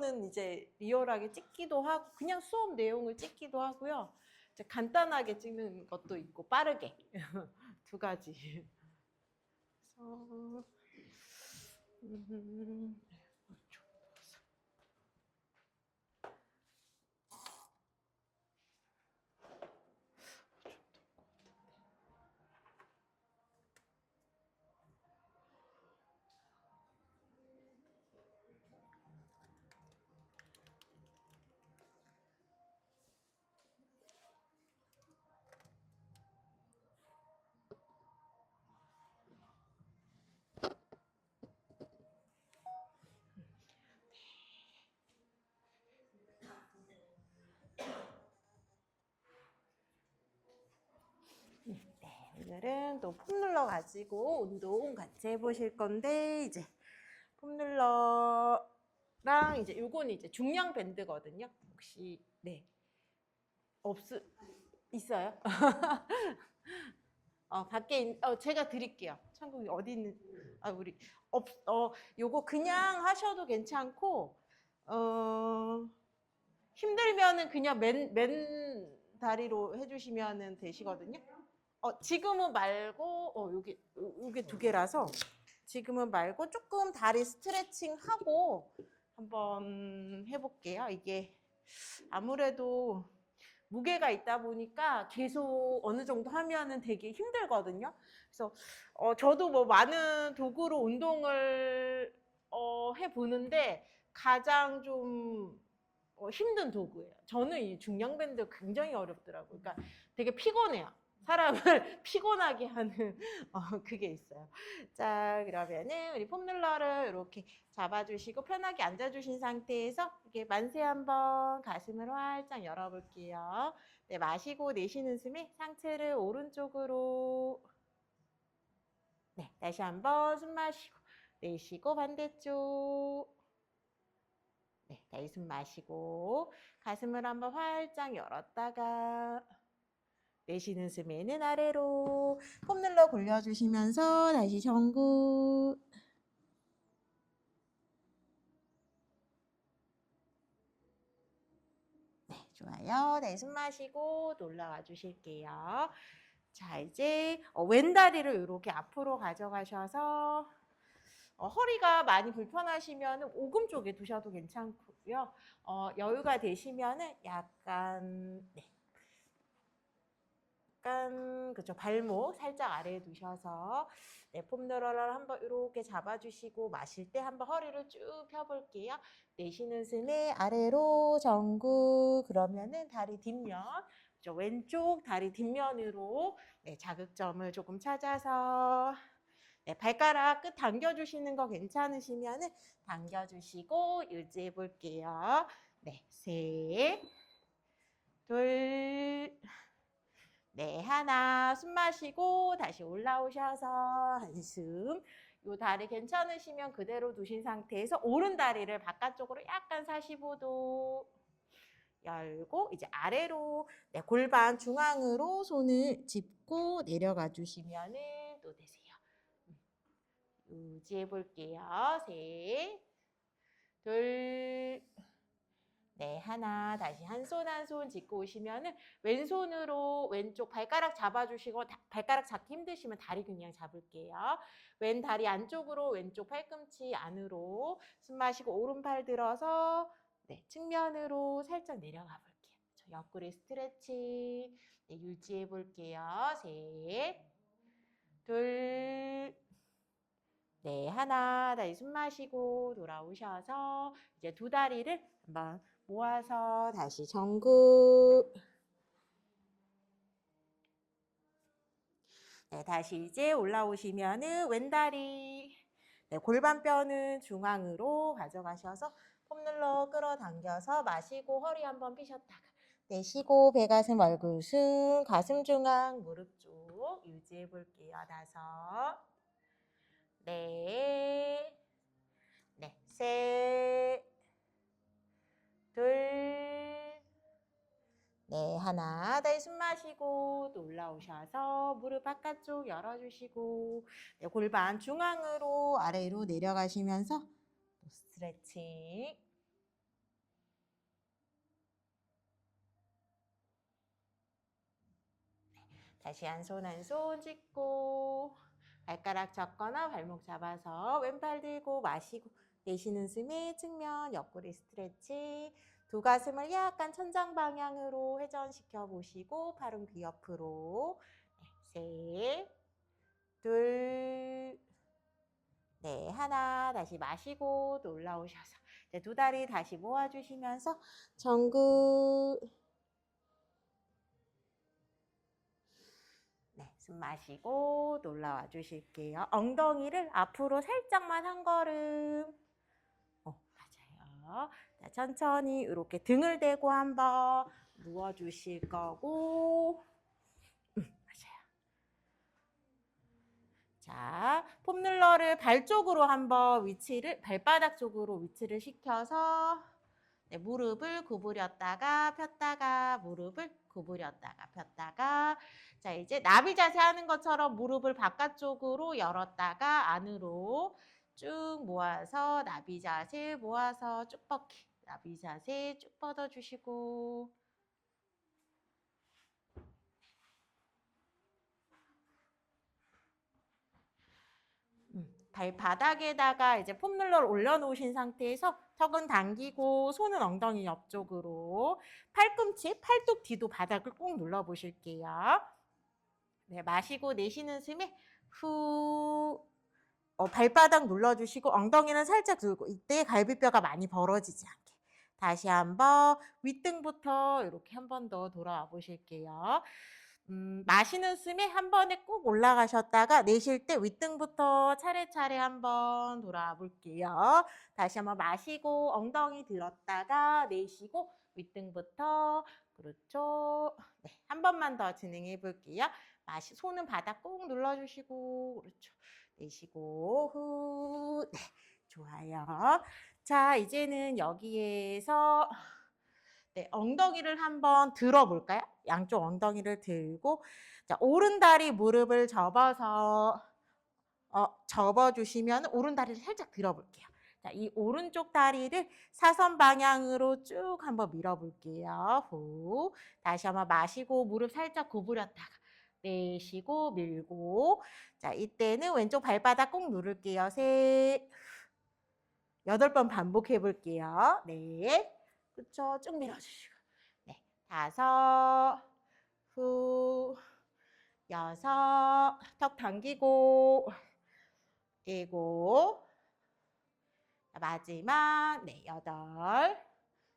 이거는 이제 리얼하게 찍기도 하고 그냥 수업 내용을 찍기도 하고요. 이제 간단하게 찍는 것도 있고 빠르게 두 가지. 그래서 오늘은 또 폼롤러 가지고 운동 같이 해보실 건데 이제 폼롤러랑 이제 요거는 이제 중량 밴드거든요. 혹시 네 있어요? 밖에 제가 드릴게요. 창국이 어디 있는 우리 요거 그냥 하셔도 괜찮고 힘들면은 그냥 맨 다리로 해주시면 되시거든요. 지금은 말고 요게 두 개라서 지금은 말고 조금 다리 스트레칭 하고 한번 해볼게요. 이게 아무래도 무게가 있다 보니까 계속 어느 정도 하면은 되게 힘들거든요. 그래서 저도 뭐 많은 도구로 운동을 해보는데 가장 좀 힘든 도구예요. 저는 이 중량밴드 굉장히 어렵더라고요. 그러니까 되게 피곤해요. 사람을 피곤하게 하는 그게 있어요. 자, 그러면은 우리 폼롤러를 이렇게 잡아주시고 편하게 앉아주신 상태에서 이렇게 만세 한번 가슴을 활짝 열어볼게요. 네, 마시고 내쉬는 숨에 상체를 오른쪽으로. 네, 다시 한번 숨 마시고 내쉬고 반대쪽. 네, 다시 숨 마시고 가슴을 한번 활짝 열었다가 내쉬는 숨에는 아래로 폼롤러 굴려주시면서 다시 정구. 네, 좋아요. 다시 숨 마시고 또 올라와 주실게요. 자, 이제 왼다리를 이렇게 앞으로 가져가셔서 허리가 많이 불편하시면 오금 쪽에 두셔도 괜찮고요. 여유가 되시면은 약간 그죠, 발목 살짝 아래에 두셔서 폼롤러를 한번 이렇게 잡아주시고 마실 때 한번 허리를 쭉 펴볼게요. 내쉬는 숨에 아래로 정구. 그러면은 다리 뒷면, 그죠, 왼쪽 다리 뒷면으로 자극점을 조금 찾아서 발가락 끝 당겨주시는 거 괜찮으시면은 당겨주시고 유지해 볼게요. 네, 셋, 둘. 네, 하나 숨 마시고 다시 올라오셔서 한숨. 요 다리 괜찮으시면 그대로 두신 상태에서 오른 다리를 바깥쪽으로 약간 45도 열고 이제 아래로 골반 중앙으로 손을 짚고 내려가 주시면은 또 되세요. 유지해 볼게요. 셋, 둘, 네, 하나. 다시 한 손 한 손 짚고 오시면은 왼손으로 왼쪽 발가락 잡아주시고 발가락 잡기 힘드시면 다리 그냥 잡을게요. 왼 다리 안쪽으로 왼쪽 팔꿈치 안으로 숨 마시고 오른팔 들어서 측면으로 살짝 내려가 볼게요. 저 옆구리 스트레칭 유지해 볼게요. 셋, 둘, 하나. 다시 숨 마시고 돌아오셔서 이제 두 다리를 한번 모아서 다시 정구. 다시 이제 올라오시면은 왼다리 골반뼈는 중앙으로 가져가셔서 폼롤러 끌어당겨서 마시고 허리 한번 펴셨다가 내쉬고 배가슴 얼굴숨 가슴 중앙 무릎 쪽 유지해 볼게요. 다섯, 넷, 셋, 둘, 하나. 다시 숨 마시고 또 올라오셔서 무릎 바깥쪽 열어주시고 골반 중앙으로 아래로 내려가시면서 또 스트레칭. 다시 한 손 짚고 발가락 잡거나 발목 잡아서 왼팔 들고 마시고 내쉬는 숨에 측면 옆구리 스트레칭. 두 가슴을 약간 천장 방향으로 회전시켜 보시고 팔은 귀 옆으로. 셋, 둘, 네, 하나. 다시 마시고 또 올라오셔서 이제 두 다리 다시 모아주시면서 정구. 네, 숨 마시고 또 올라와 주실게요. 엉덩이를 앞으로 살짝만 한 걸음. 맞아요. 자, 천천히 이렇게 등을 대고 한번 누워주실 거고. 맞아요. 자, 폼롤러를 발 쪽으로 한번 발바닥 쪽으로 위치를 시켜서 네, 무릎을 구부렸다가 폈다가 무릎을 구부렸다가 폈다가. 자, 이제 나비 자세 하는 것처럼 무릎을 바깥쪽으로 열었다가 안으로 쭉 모아서 나비 자세 모아서 쭉 뻗기. 나비 자세 쭉 뻗어주시고. 발바닥에다가 이제 폼롤러를 올려놓으신 상태에서 턱은 당기고 손은 엉덩이 옆쪽으로. 팔꿈치, 팔뚝 뒤도 바닥을 꾹 눌러보실게요. 네, 마시고 내쉬는 숨에 후. 발바닥 눌러주시고 엉덩이는 살짝 들고 이때 갈비뼈가 많이 벌어지지 않게. 다시 한번 윗등부터 이렇게 한 번 더 돌아와 보실게요. 마시는 숨에 한 번에 꼭 올라가셨다가 내쉴 때 윗등부터 차례차례 한번 돌아와 볼게요. 다시 한번 마시고 엉덩이 들었다가 내쉬고 윗등부터. 그렇죠. 네, 한 번만 더 진행해 볼게요. 손은 바닥 꼭 눌러주시고. 그렇죠. 내쉬고 후. 네, 좋아요. 자, 이제는 여기에서 네, 엉덩이를 한번 들어볼까요? 양쪽 엉덩이를 들고. 자, 오른 다리 무릎을 접어주시면 오른 다리를 살짝 들어볼게요. 자, 이 오른쪽 다리를 사선 방향으로 쭉 한번 밀어볼게요. 후. 다시 한번 마시고 무릎 살짝 구부렸다가 내쉬고 밀고. 자, 이때는 왼쪽 발바닥 꼭 누를게요. 셋, 8번 반복해 볼게요. 네. 그쵸? 쭉 밀어주시고. 네. 5, 후, 6, 턱 당기고, 7, 마지막, 네, 8.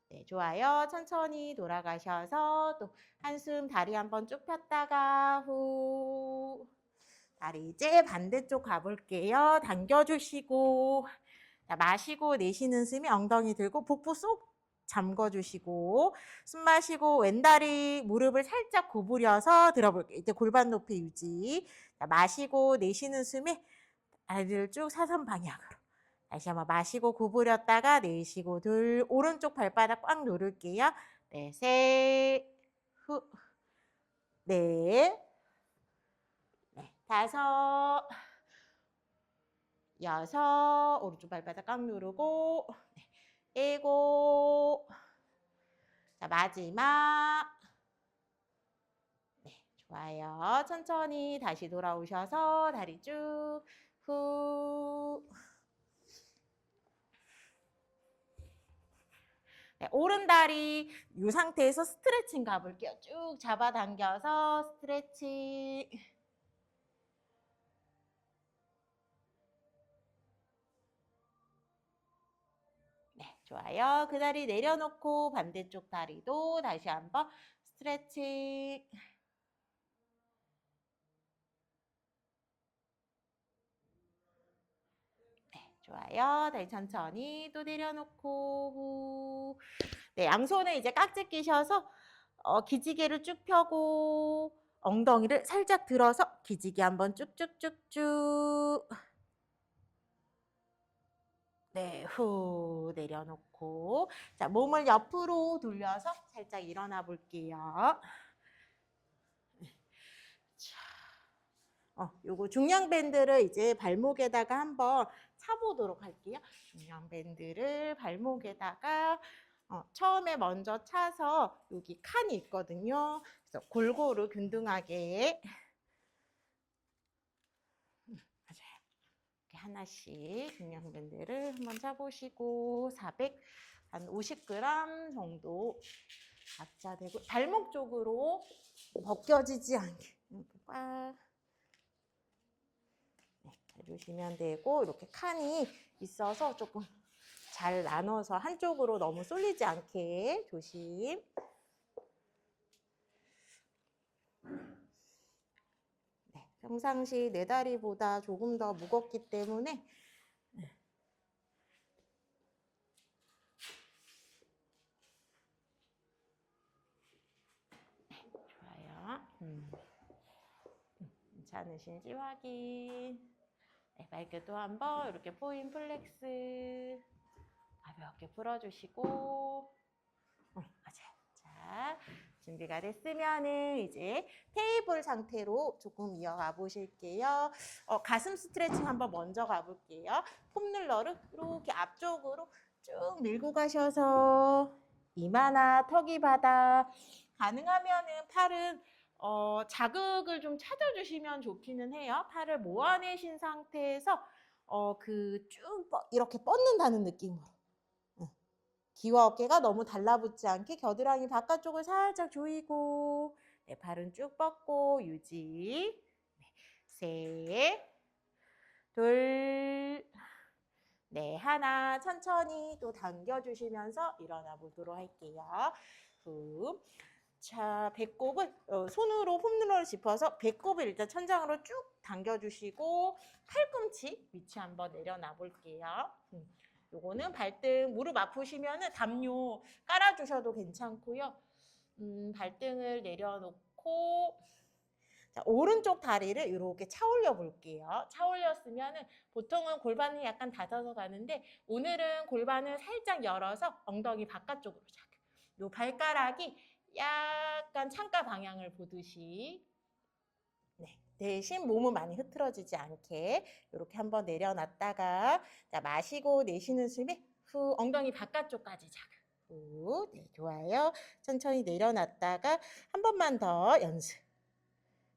네, 좋아요. 천천히 돌아가셔서 또 한숨 다리 한번 쭉 폈다가 후. 다리 이제 반대쪽 가볼게요. 당겨주시고. 자, 마시고 내쉬는 숨이 엉덩이 들고 복부 쏙 잠궈주시고. 숨 마시고 왼다리 무릎을 살짝 구부려서 들어볼게요. 이때 골반 높이 유지. 자, 마시고 내쉬는 숨에 다리를 쭉 사선 방향으로. 다시 한번 마시고 구부렸다가 내쉬고 둘. 오른쪽 발바닥 꽉 누를게요. 네, 셋, 후, 넷, 네, 5, 6, 오른쪽 발바닥 꽉 누르고, 네, 7, 자, 마지막. 네, 좋아요. 천천히 다시 돌아오셔서 다리 쭉, 후. 네, 오른 다리 이 상태에서 스트레칭 가볼게요. 쭉 잡아당겨서 스트레칭. 네, 좋아요. 그 다리 내려놓고 반대쪽 다리도 다시 한번 스트레칭. 네, 좋아요. 다시 천천히 또 내려놓고 후. 네, 양손에 이제 깍지 끼셔서 기지개를 쭉 펴고 엉덩이를 살짝 들어서 기지개 한번 쭉쭉쭉쭉. 네, 후 내려놓고. 자, 몸을 옆으로 돌려서 살짝 일어나 볼게요. 요거 중량 밴드를 이제 발목에다가 한번 차보도록 할게요. 중량 밴드를 발목에다가 처음에 먼저 차서 여기 칸이 있거든요. 그래서 골고루 균등하게 맞아요. 이렇게 하나씩 균형밴드를 한번 차보시고 400, 한 50g 정도 각자 되고 발목 쪽으로 벗겨지지 않게 이렇게 꽉 해주시면 되고 이렇게 칸이 있어서 조금 잘 나눠서 한쪽으로 너무 쏠리지 않게 조심. 네, 평상시 내 다리보다 조금 더 무겁기 때문에 좋아요. 괜찮으신지 확인. 네, 말게도 한번 이렇게 포인 플렉스 가볍게 풀어주시고 맞아요. 자, 준비가 됐으면은 이제 테이블 상태로 조금 이어가 보실게요. 가슴 스트레칭 한번 먼저 가볼게요. 폼롤러를 이렇게 앞쪽으로 쭉 밀고 가셔서 이마나 턱이 바닥 가능하면은 팔은 자극을 좀 찾아주시면 좋기는 해요. 팔을 모아내신 상태에서 쭉 이렇게 뻗는다는 느낌으로. 귀와 어깨가 너무 달라붙지 않게 겨드랑이 바깥쪽을 살짝 조이고 네, 발은 쭉 뻗고 유지. 네, 셋, 둘, 네, 하나. 천천히 또 당겨주시면서 일어나 보도록 할게요. 후. 자, 배꼽을 손으로 폼롤러를 짚어서 배꼽을 일단 천장으로 쭉 당겨주시고 팔꿈치 위치 한번 내려놔 볼게요. 요거는 발등 무릎 아프시면은 담요 깔아주셔도 괜찮고요. 발등을 내려놓고 자, 오른쪽 다리를 이렇게 차 올려 볼게요. 차 올렸으면은 보통은 골반이 약간 닫아서 가는데 오늘은 골반을 살짝 열어서 엉덩이 바깥쪽으로 자극. 요 발가락이 약간 창가 방향을 보듯이 네, 대신 몸은 많이 흐트러지지 않게 이렇게 한번 내려놨다가 자, 마시고 내쉬는 숨에 후 엉덩이 바깥쪽까지 자극. 후, 네, 좋아요. 천천히 내려놨다가 한 번만 더 연습.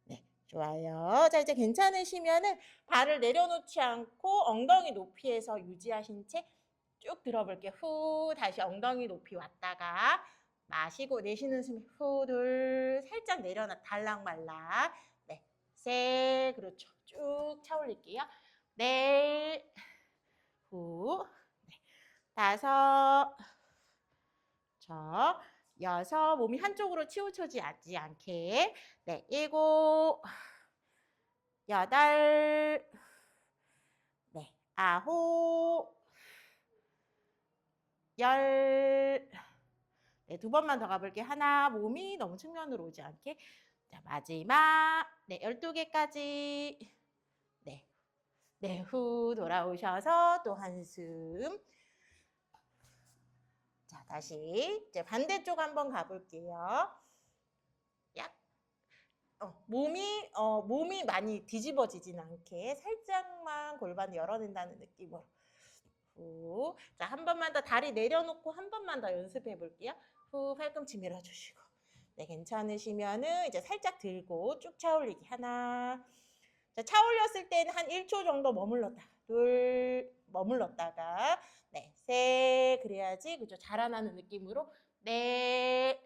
네, 좋아요. 자, 이제 괜찮으시면은 발을 내려놓지 않고 엉덩이 높이에서 유지하신 채 쭉 들어볼게요. 후, 다시 엉덩이 높이 왔다가 마시고 내쉬는 숨에 후, 둘, 살짝 내려놔 달랑말랑. 네, 셋, 그렇죠. 쭉 차 올릴게요. 넷, 후, 네, 다섯, 여섯, 몸이 한쪽으로 치우쳐지지 않게. 네, 일곱, 여덟, 네, 아홉, 열. 네, 두 번만 더 가볼게요. 하나, 몸이 너무 측면으로 오지 않게. 자, 마지막. 네, 12개까지. 네. 네, 후 돌아오셔서 또 한숨. 자, 다시 이제 반대쪽 한번 가볼게요. 몸이 많이 뒤집어지진 않게 살짝만 골반 열어낸다는 느낌으로. 후. 자, 한 번만 더 다리 내려놓고 한 번만 더 연습해 볼게요. 후, 팔꿈치 밀어주시고. 네, 괜찮으시면은 이제 살짝 들고 쭉 차 올리기. 하나. 자, 차 올렸을 때는 한 1초 정도 머물렀다. 둘, 머물렀다가. 네, 셋. 그래야지. 그죠? 자라나는 느낌으로. 넷.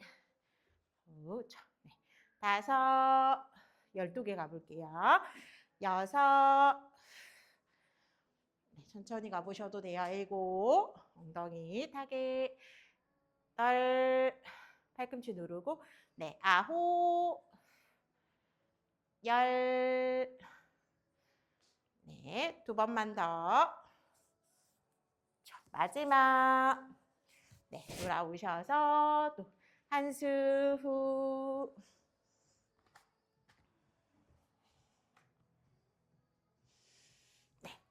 후, 네. 다섯. 12개 가볼게요. 여섯. 네, 천천히 가보셔도 돼요. 일곱. 엉덩이 타겟. 열. 팔꿈치 누르고. 네, 아홉. 열. 네, 두 번만 더. 자, 마지막. 네, 돌아오셔서 또 한수 후.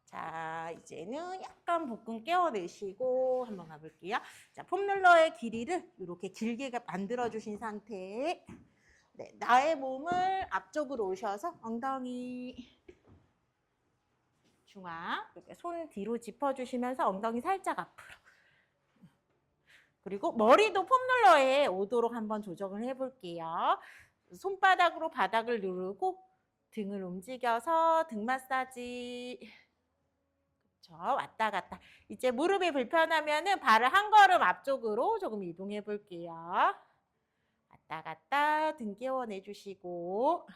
자, 이제는 약간 복근 깨워내시고 한번 가볼게요. 자, 폼롤러의 길이를 이렇게 길게 만들어주신 상태에 네, 나의 몸을 앞쪽으로 오셔서 엉덩이 중앙 이렇게 손 뒤로 짚어주시면서 엉덩이 살짝 앞으로 그리고 머리도 폼롤러에 오도록 한번 조정을 해볼게요. 손바닥으로 바닥을 누르고 등을 움직여서 등 마사지. 그렇죠. 왔다 갔다. 이제 무릎이 불편하면은 발을 한 걸음 앞쪽으로 조금 이동해 볼게요. 왔다 갔다 등 끼워내주시고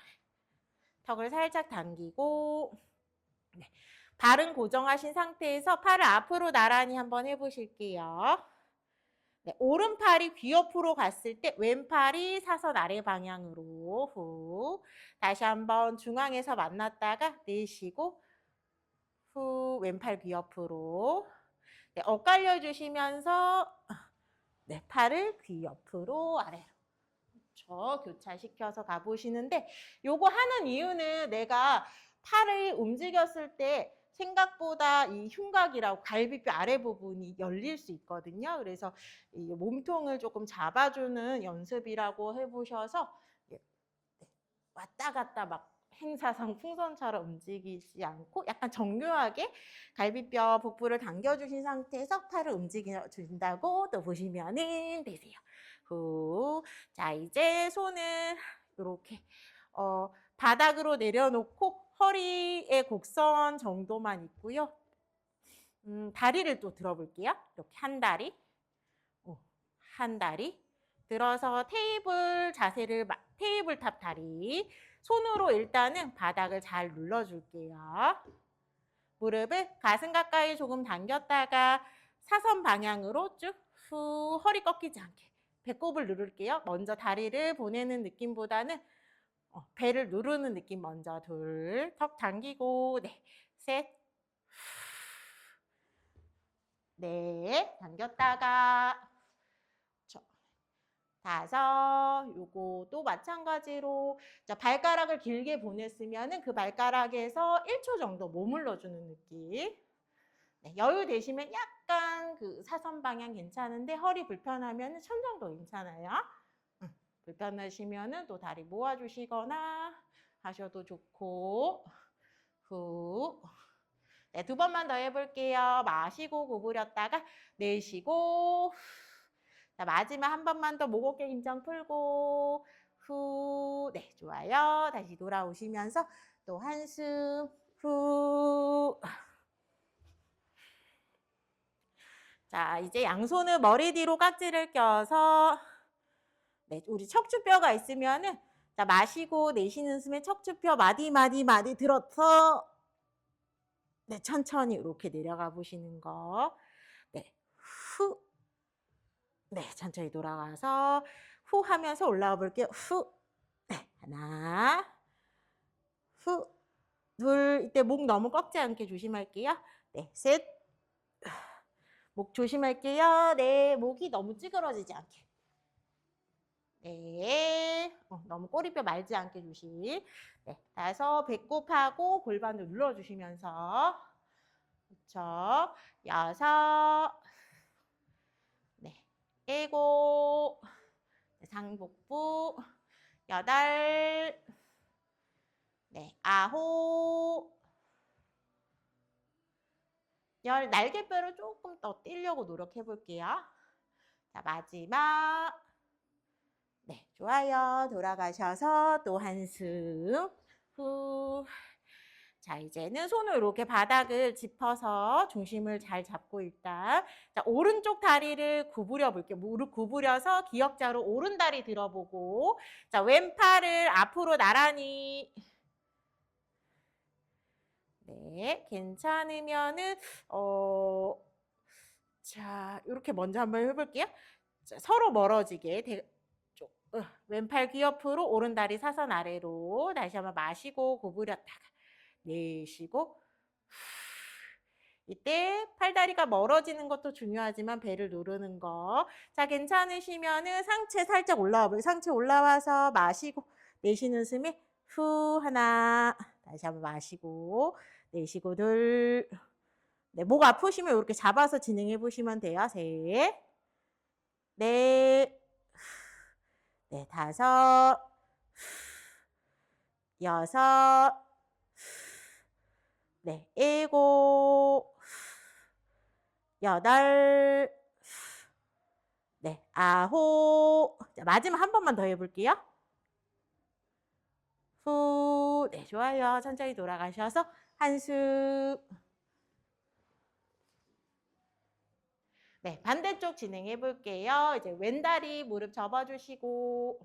턱을 살짝 당기고 네. 발은 고정하신 상태에서 팔을 앞으로 나란히 한번 해보실게요. 네, 오른팔이 귀 옆으로 갔을 때 왼팔이 사선 아래 방향으로 후. 다시 한번 중앙에서 만났다가 내쉬고 후 왼팔 귀 옆으로 네, 엇갈려 주시면서 네, 팔을 귀 옆으로 아래로 그렇죠. 교차시켜서 가보시는데 요거 하는 이유는 내가 팔을 움직였을 때 생각보다 이 흉곽이라고 갈비뼈 아래 부분이 열릴 수 있거든요. 그래서 이 몸통을 조금 잡아주는 연습이라고 해보셔서 왔다 갔다 막 행사상 풍선처럼 움직이지 않고 약간 정교하게 갈비뼈 복부를 당겨주신 상태에서 팔을 움직여준다고 또 보시면 되세요. 후. 자, 이제 손은 이렇게 바닥으로 내려놓고 허리의 곡선 정도만 있고요. 다리를 또 들어볼게요. 이렇게 한 다리, 한 다리 들어서 테이블 자세를 테이블탑 다리 손으로 일단은 바닥을 잘 눌러줄게요. 무릎을 가슴 가까이 조금 당겼다가 사선 방향으로 쭉 후 허리 꺾이지 않게 배꼽을 누를게요. 먼저 다리를 보내는 느낌보다는 배를 누르는 느낌 먼저 둘, 턱 당기고 네, 셋, 네, 당겼다가 다섯, 요거도 마찬가지로 자, 발가락을 길게 보냈으면 그 발가락에서 1초 정도 머물러주는 느낌. 네, 여유 되시면 약간 그 사선 방향 괜찮은데 허리 불편하면 천 정도 괜찮아요. 불편하시면 또 다리 모아주시거나 하셔도 좋고 후. 네, 두 번만 더 해볼게요. 마시고 구부렸다가 내쉬고 자, 마지막 한 번만 더 목 어깨 긴장 풀고 후. 네, 좋아요. 다시 돌아오시면서 또 한숨 후. 자, 이제 양손을 머리 뒤로 깍지를 껴서 네, 우리 척추뼈가 있으면은 자, 마시고 내쉬는 숨에 척추뼈 마디 들어서 네, 천천히 이렇게 내려가 보시는 거. 네, 후. 네, 천천히 돌아가서 후 하면서 올라와 볼게요. 후. 네, 하나. 후. 둘. 이때 목 너무 꺾지 않게 조심할게요. 네, 셋. 목 조심할게요. 네, 목이 너무 찌그러지지 않게. 네, 너무 꼬리뼈 말지 않게 조심. 네, 다섯. 배꼽하고 골반을 눌러주시면서 그렇죠. 여섯. 네, 일곱. 상복부. 여덟. 네, 아홉. 열. 날개뼈를 조금 더 띄려고 노력해 볼게요. 자, 마지막. 네, 좋아요. 돌아가셔서 또 한숨. 후. 자, 이제는 손을 이렇게 바닥을 짚어서 중심을 잘 잡고 일단 자, 오른쪽 다리를 구부려 볼게요. 무릎 구부려서 기역자로 오른 다리 들어보고 자, 왼팔을 앞으로 나란히 네, 괜찮으면은 자, 이렇게 먼저 한번 해볼게요. 자, 서로 멀어지게 왼팔 귀 옆으로 오른 다리 사선 아래로 다시 한번 마시고 구부렸다가 내쉬고 이때 팔다리가 멀어지는 것도 중요하지만 배를 누르는 거. 자, 괜찮으시면은 상체 살짝 올라와 보세요. 상체 올라와서 마시고 내쉬는 숨에 후 하나 다시 한번 마시고 내쉬고 둘. 네, 목 아프시면 이렇게 잡아서 진행해 보시면 돼요. 셋, 넷, 네, 다섯, 여섯, 네, 일곱, 여덟, 네, 아홉. 자, 마지막 한 번만 더 해볼게요. 후. 네, 좋아요. 천천히 돌아가셔서 한숨. 네, 반대쪽 진행해 볼게요. 이제 왼다리 무릎 접어주시고,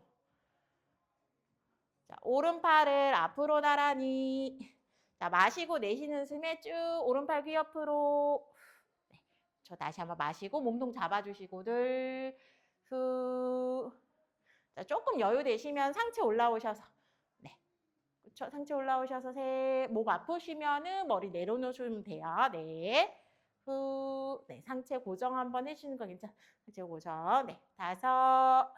자, 오른팔을 앞으로 나란히. 자, 마시고 내쉬는 숨에 쭉 오른팔 귀 옆으로. 네, 저 다시 한번 마시고 몸통 잡아주시고, 후. 자, 조금 여유 되시면 상체 올라오셔서. 네, 그쵸? 상체 올라오셔서 목 아프시면은 머리 내려놓으시면 돼요. 네. 후. 네, 상체 고정 한번 해주시는 거 괜찮아요. 상체 고정. 네, 다섯.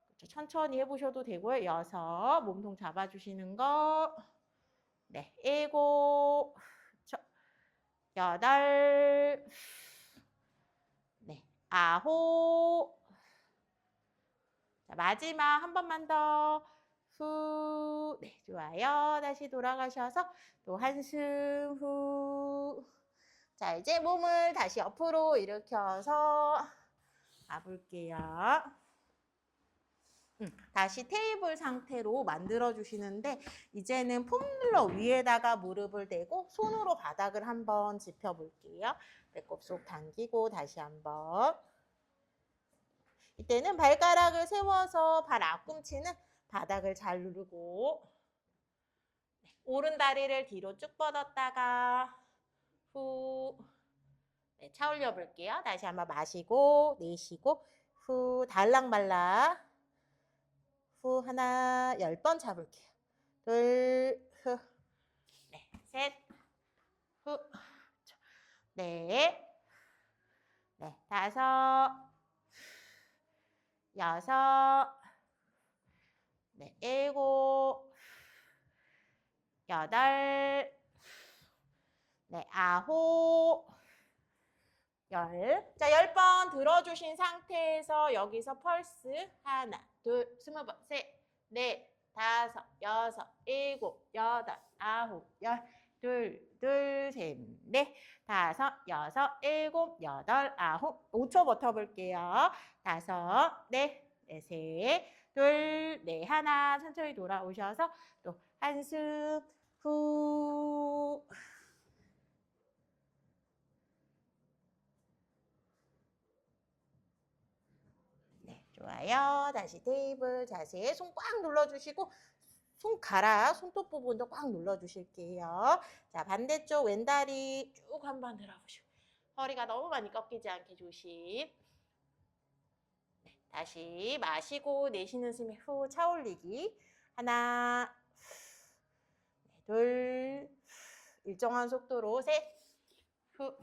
그쵸? 천천히 해보셔도 되고요. 여섯. 몸통 잡아주시는 거. 네, 일곱. 그쵸? 여덟. 네, 아홉. 자, 마지막 한 번만 더. 후. 네, 좋아요. 다시 돌아가셔서 또 한숨 후. 자, 이제 몸을 다시 옆으로 일으켜서 가볼게요. 다시 테이블 상태로 만들어 주시는데 이제는 폼롤러 위에다가 무릎을 대고 손으로 바닥을 한번 짚어볼게요. 배꼽 속 당기고 다시 한번. 이때는 발가락을 세워서 발 앞꿈치는 바닥을 잘 누르고, 네, 오른 다리를 뒤로 쭉 뻗었다가 후. 네, 차 올려 볼게요. 다시 한번 마시고 내쉬고 후. 달랑말랑 후. 하나 10번 잡을게요. 둘 후. 네, 셋 후. 넷. 네, 다섯. 여섯. 네, 일곱. 여덟. 네, 아홉. 열. 자, 10번 들어주신 상태에서 여기서 펄스 하나, 둘, 20번, 셋, 넷, 다섯, 여섯, 일곱, 여덟, 아홉, 열, 둘, 둘, 셋, 넷, 다섯, 여섯, 일곱, 여덟, 아홉, 5초 버텨볼게요. 다섯, 넷, 셋, 둘, 넷, 하나, 천천히 돌아오셔서 또 한숨 후. 좋아요. 다시 테이블 자세 손 꽉 눌러주시고 손가락, 손톱 부분도 꽉 눌러주실게요. 자, 반대쪽 왼다리 쭉 한번 들어보시고 허리가 너무 많이 꺾이지 않게 조심. 네, 다시 마시고 내쉬는 숨에 후 차올리기. 하나, 둘, 일정한 속도로 셋, 후,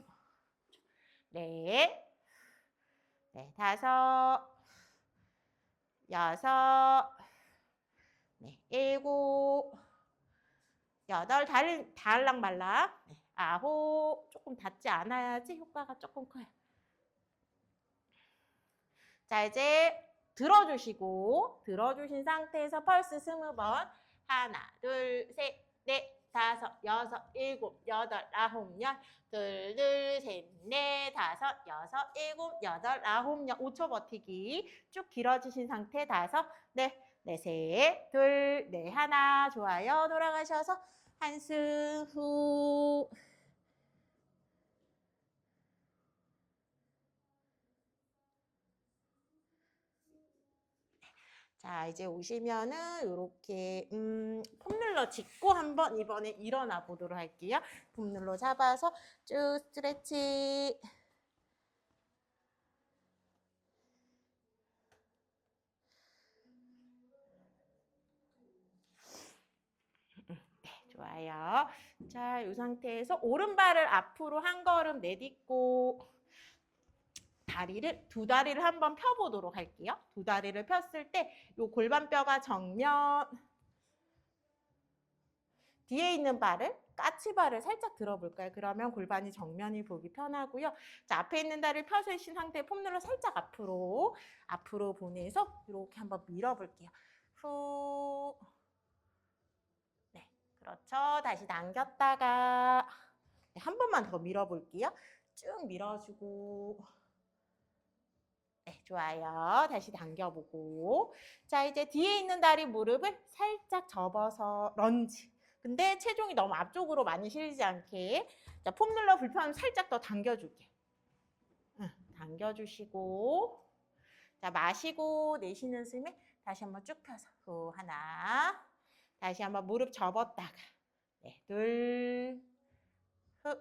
넷, 네, 다섯, 여섯, 네, 일곱, 여덟, 달랑말랑, 네, 아홉, 조금 닿지 않아야지 효과가 조금 커요. 자, 이제 들어주신 상태에서 펄스 20번. 하나, 둘, 셋, 넷, 다섯, 여섯, 일곱, 여덟, 아홉, 열. 둘, 둘, 셋, 넷, 다섯, 여섯, 일곱, 여덟, 아홉, 열. 5초 버티기. 쭉 길어지신 상태. 다섯, 넷, 셋, 둘, 넷, 하나. 좋아요. 돌아가셔서 한숨 후. 자, 이제 오시면은 이렇게 폼롤러 짚고 한번 이번에 일어나 보도록 할게요. 폼롤러 잡아서 쭉 스트레치. 네, 좋아요. 자, 이 상태에서 오른발을 앞으로 한 걸음 내딛고 두 다리를 한번 펴보도록 할게요. 두 다리를 폈을 때 이 골반뼈가 정면, 뒤에 있는 발을 까치발을 살짝 들어볼까요? 그러면 골반이 정면이 보기 편하고요. 자, 앞에 있는 다리를 펴주신 상태에 폼롤러 살짝 앞으로 보내서 이렇게 한번 밀어볼게요. 후. 네, 그렇죠. 다시 당겼다가 네, 한 번만 더 밀어볼게요. 쭉 밀어주고 네, 좋아요. 다시 당겨보고. 자, 이제 뒤에 있는 다리 무릎을 살짝 접어서 런지. 근데 체중이 너무 앞쪽으로 많이 실리지 않게. 자, 폼롤러 불편하면 살짝 더 당겨줄게. 응, 당겨주시고. 자, 마시고 내쉬는 숨에 다시 한번 쭉 펴서. 후, 하나. 다시 한번 무릎 접었다가. 네, 둘. 후.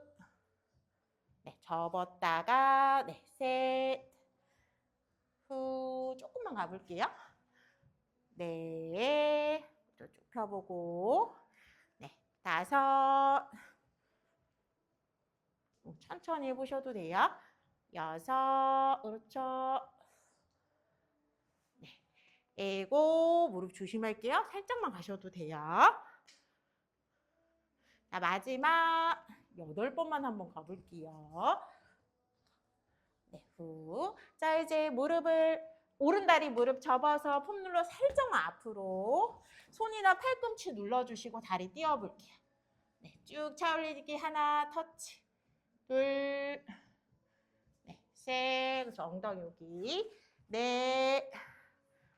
네, 접었다가. 네, 셋. 후, 조금만 가볼게요. 네, 쭉 펴보고, 네, 다섯, 천천히 해보셔도 돼요. 여섯, 그렇죠. 네, 일곱, 무릎 조심할게요. 살짝만 가셔도 돼요. 자, 마지막 8번만 한번 가볼게요. 네, 후. 자, 이제 오른다리 무릎 접어서 폼롤러 살짝만 앞으로 손이나 팔꿈치 눌러주시고 다리 띄워볼게요. 네, 쭉 차올리기 하나 터치, 둘, 네, 셋, 그래서 엉덩이 여기, 넷,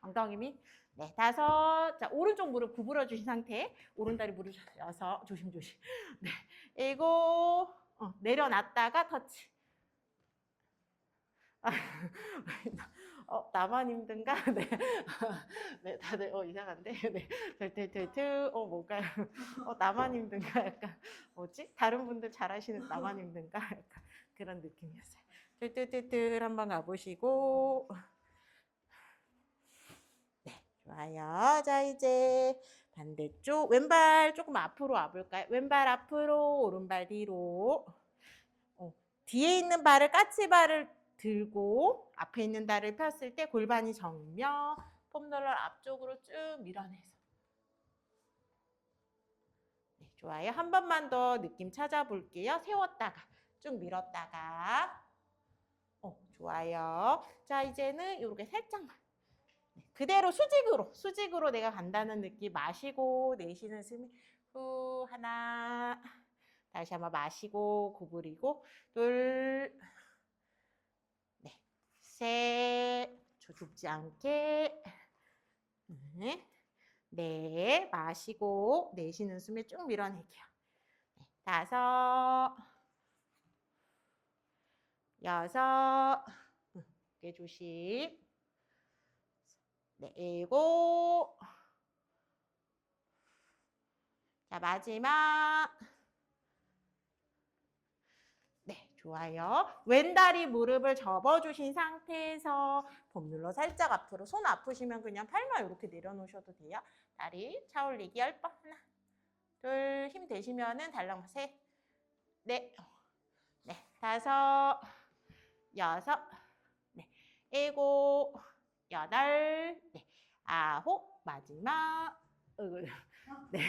엉덩이 밑, 네, 다섯, 자, 오른쪽 무릎 구부러 주신 상태, 오른다리 무릎 여섯, 조심조심, 네, 일곱, 내려놨다가 터치. 나만 힘든가? 네. 네, 다들, 이상한데? 네. 뭘까요? 나만 힘든가? 약간, 뭐지? 다른 분들 잘하시는 나만 힘든가? 약간 그런 느낌이었어요. 뜰뜰뜰뜰 한번 가보시고. 네, 좋아요. 자, 이제 반대쪽. 왼발 조금 앞으로 와볼까요? 왼발 앞으로, 오른발 뒤로. 뒤에 있는 발을 까치발을 들고 앞에 있는 다리를 폈을 때 골반이 정면, 폼롤러 앞쪽으로 쭉 밀어내서. 네, 좋아요. 한 번만 더 느낌 찾아볼게요. 세웠다가 쭉 밀었다가. 좋아요. 자, 이제는 이렇게 살짝만. 네, 그대로 수직으로 내가 간다는 느낌. 마시고 내쉬는 숨이 후 하나. 다시 한번 마시고 구부리고 둘. 셋, 좁지 않게. 네, 마시고 내쉬는 숨에 쭉 밀어낼게요. 네, 다섯, 여섯, 어깨 조심. 네, 일곱. 자, 마지막. 네, 좋아요. 왼다리 무릎을 접어주신 상태에서 폼롤러 살짝 앞으로. 손 아프시면 그냥 팔만 이렇게 내려놓으셔도 돼요. 다리 차올리기 10번. 하나, 둘, 힘 되시면은 달랑 셋, 넷, 네, 다섯, 여섯, 네, 일곱, 여덟, 네, 아홉, 마지막. 네,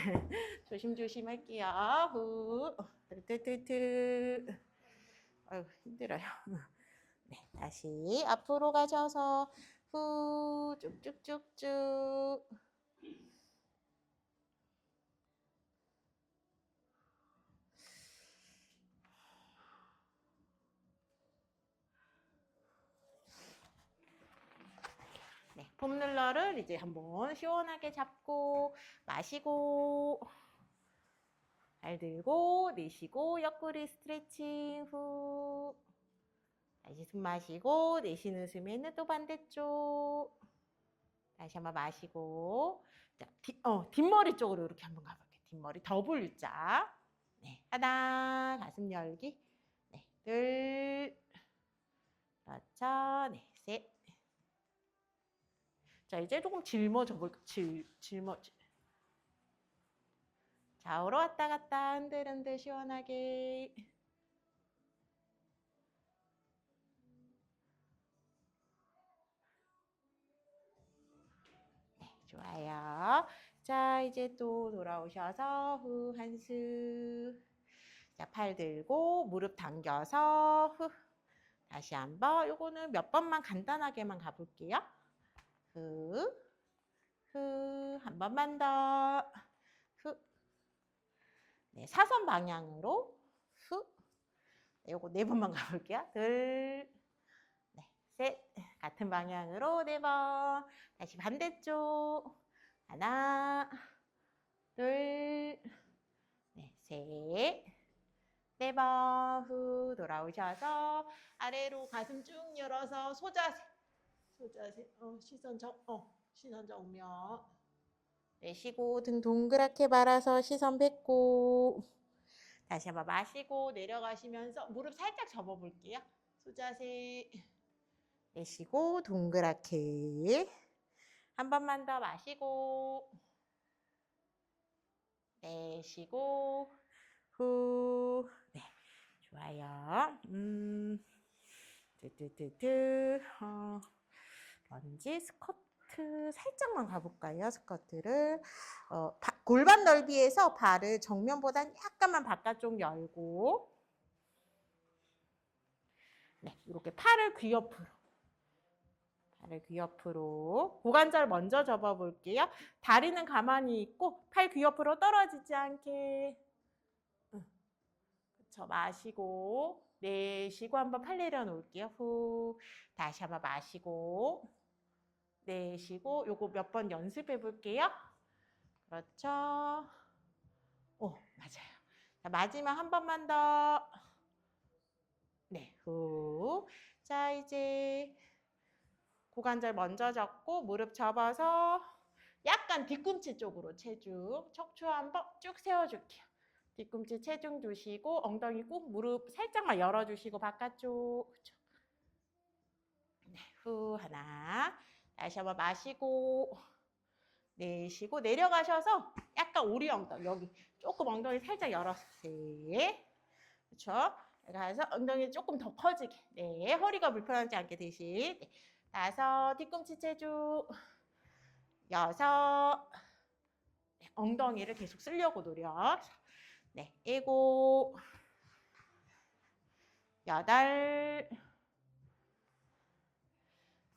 조심조심 할게요. 후, 트트트트. 아유, 힘들어요. 네, 다시 앞으로 가셔서 후, 쭉쭉쭉쭉. 네, 폼롤러를 이제 한번 시원하게 잡고 마시고 발 들고 내쉬고 옆구리 스트레칭 후. 다시 숨 마시고 내쉬는 숨에는 또 반대쪽. 다시 한번 마시고. 자, 뒷머리 쪽으로 이렇게 한번 가볼게요. 뒷머리 더블 U자. 네, 하나, 가슴 열기. 네, 둘, 그렇죠. 네, 셋. 자, 이제 조금 짊어져 볼게요. 짊어져. 좌우로 왔다 갔다 흔들흔들 시원하게. 네, 좋아요. 자, 이제 또 돌아오셔서 후 한수. 자, 팔 들고 무릎 당겨서 후. 다시 한번. 요거는 몇 번만 간단하게만 가볼게요. 후, 후, 한 번만 더. 후. 네, 사선 방향으로 후. 네, 요거 4번만 가볼게요. 둘, 네, 셋. 같은 방향으로 4번. 다시 반대쪽. 하나, 둘, 네, 셋. 4번. 후 돌아오셔서 아래로 가슴 쭉 열어서 소자세. 시선 정면. 내쉬고 등 동그랗게 말아서 시선 뱉고. 다시 한번 마시고 내려가시면서 무릎 살짝 접어볼게요. 소자세. 내쉬고 동그랗게. 한 번만 더 마시고 내쉬고 후. 네, 좋아요. 런지 스쿼트 살짝만 가볼까요? 스쿼트를 골반 넓이에서 발을 정면보다 약간만 바깥쪽 열고, 네, 이렇게 팔을 귀 옆으로 고관절 먼저 접어볼게요. 다리는 가만히 있고 팔 귀 옆으로 떨어지지 않게. 그쵸, 마시고 내쉬고 한번 팔 내려놓을게요. 후. 다시 한번 마시고 내쉬고. 요거 몇 번 연습해 볼게요. 그렇죠. 오, 맞아요. 자, 마지막 한 번만 더. 네, 후. 자, 이제 고관절 먼저 접고 무릎 접어서 약간 뒤꿈치 쪽으로 체중. 척추 한번 쭉 세워줄게요. 뒤꿈치 체중 두시고 엉덩이 꾹 무릎 살짝만 열어주시고 바깥쪽. 그쵸? 네, 후. 하나. 다시 한번 마시고 내쉬고 내려가셔서 약간 오리 엉덩이. 여기 조금 엉덩이 살짝 열어서. 셋. 그렇죠? 가서 엉덩이 조금 더 커지게. 네, 허리가 불편하지 않게 대신. 네. 5, 뒤꿈치 체중. 6, 네, 엉덩이를 계속 쓰려고 노력. 네, 7, 8,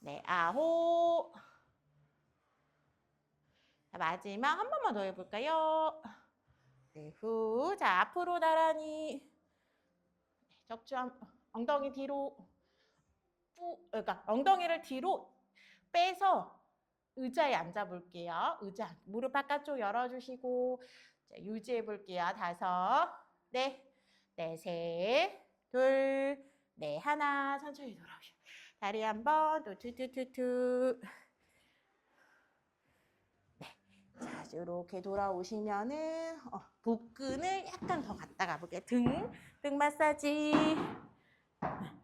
네, 9. 자, 마지막 한 번만 더 해볼까요? 네, 후. 자, 앞으로 나란히. 척추 엉덩이 뒤로. 그러니까 엉덩이를 뒤로 빼서 의자에 앉아볼게요. 의자, 무릎 바깥쪽 열어주시고. 자, 유지해볼게요. 5, 네, 네, 셋, 둘, 네, 하나. 천천히 돌아오셔. 다리 한번 또 투투투투. 네, 자, 이렇게 돌아오시면은 복근을 약간 더 갔다 가볼게요. 등 마사지.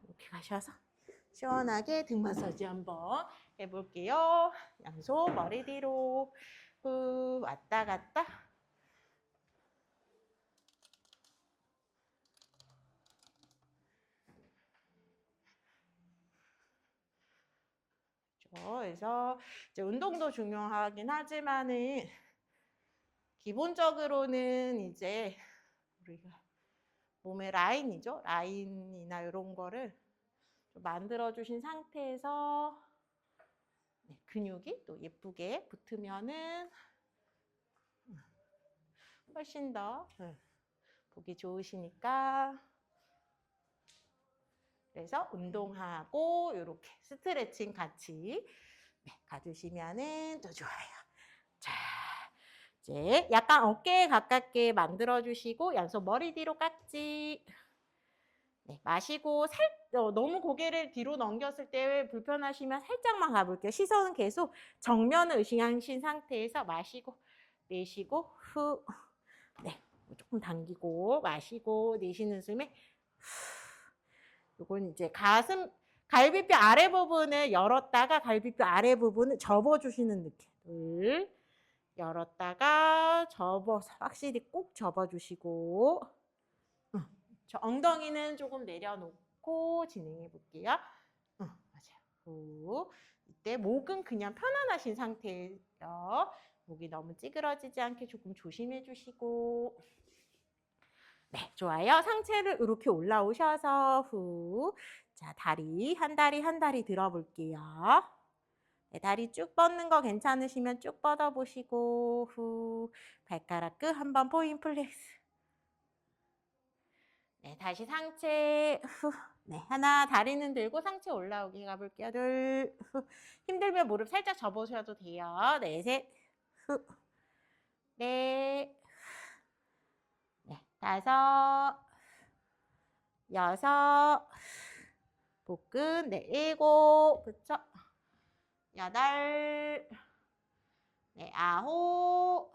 이렇게 가셔서 시원하게 등 마사지 한번 해볼게요. 양손 머리 뒤로 후 왔다 갔다. 그래서 이제 운동도 중요하긴 하지만은 기본적으로는 이제 우리가 몸의 라인이죠. 라인이나 이런 거를 좀 만들어주신 상태에서 네, 근육이 또 예쁘게 붙으면은 훨씬 더 보기 좋으시니까. 그래서 운동하고 이렇게 스트레칭 같이 네, 가주시면은 또 좋아요. 자, 이제 약간 어깨에 가깝게 만들어주시고 양손 머리 뒤로 깍지. 네, 마시고 너무 고개를 뒤로 넘겼을 때 불편하시면 살짝만 가볼게요. 시선은 계속 정면을 의식하신 상태에서 마시고 내쉬고 후. 네, 조금 당기고 마시고 내쉬는 숨에 후. 이건 이제 갈비뼈 아래 부분을 열었다가 갈비뼈 아래 부분을 접어주시는 느낌. 둘, 열었다가 접어서 확실히 꼭 접어주시고. 저 엉덩이는 조금 내려놓고 진행해 볼게요. 맞아요. 후. 이때 목은 그냥 편안하신 상태예요. 목이 너무 찌그러지지 않게 조금 조심해 주시고. 네, 좋아요. 상체를 이렇게 올라오셔서 후. 자, 한 다리 들어볼게요. 네, 다리 쭉 뻗는 거 괜찮으시면 쭉 뻗어보시고 후. 발가락 끝 한번 포인 플렉스. 네, 다시 상체 후. 네, 하나, 다리는 들고 상체 올라오게 가볼게요. 둘, 후. 힘들면 무릎 살짝 접으셔도 돼요. 네, 셋, 후. 네, 네, 다섯, 여섯, 복근, 네, 일곱, 그쵸? 여덟, 네, 아홉,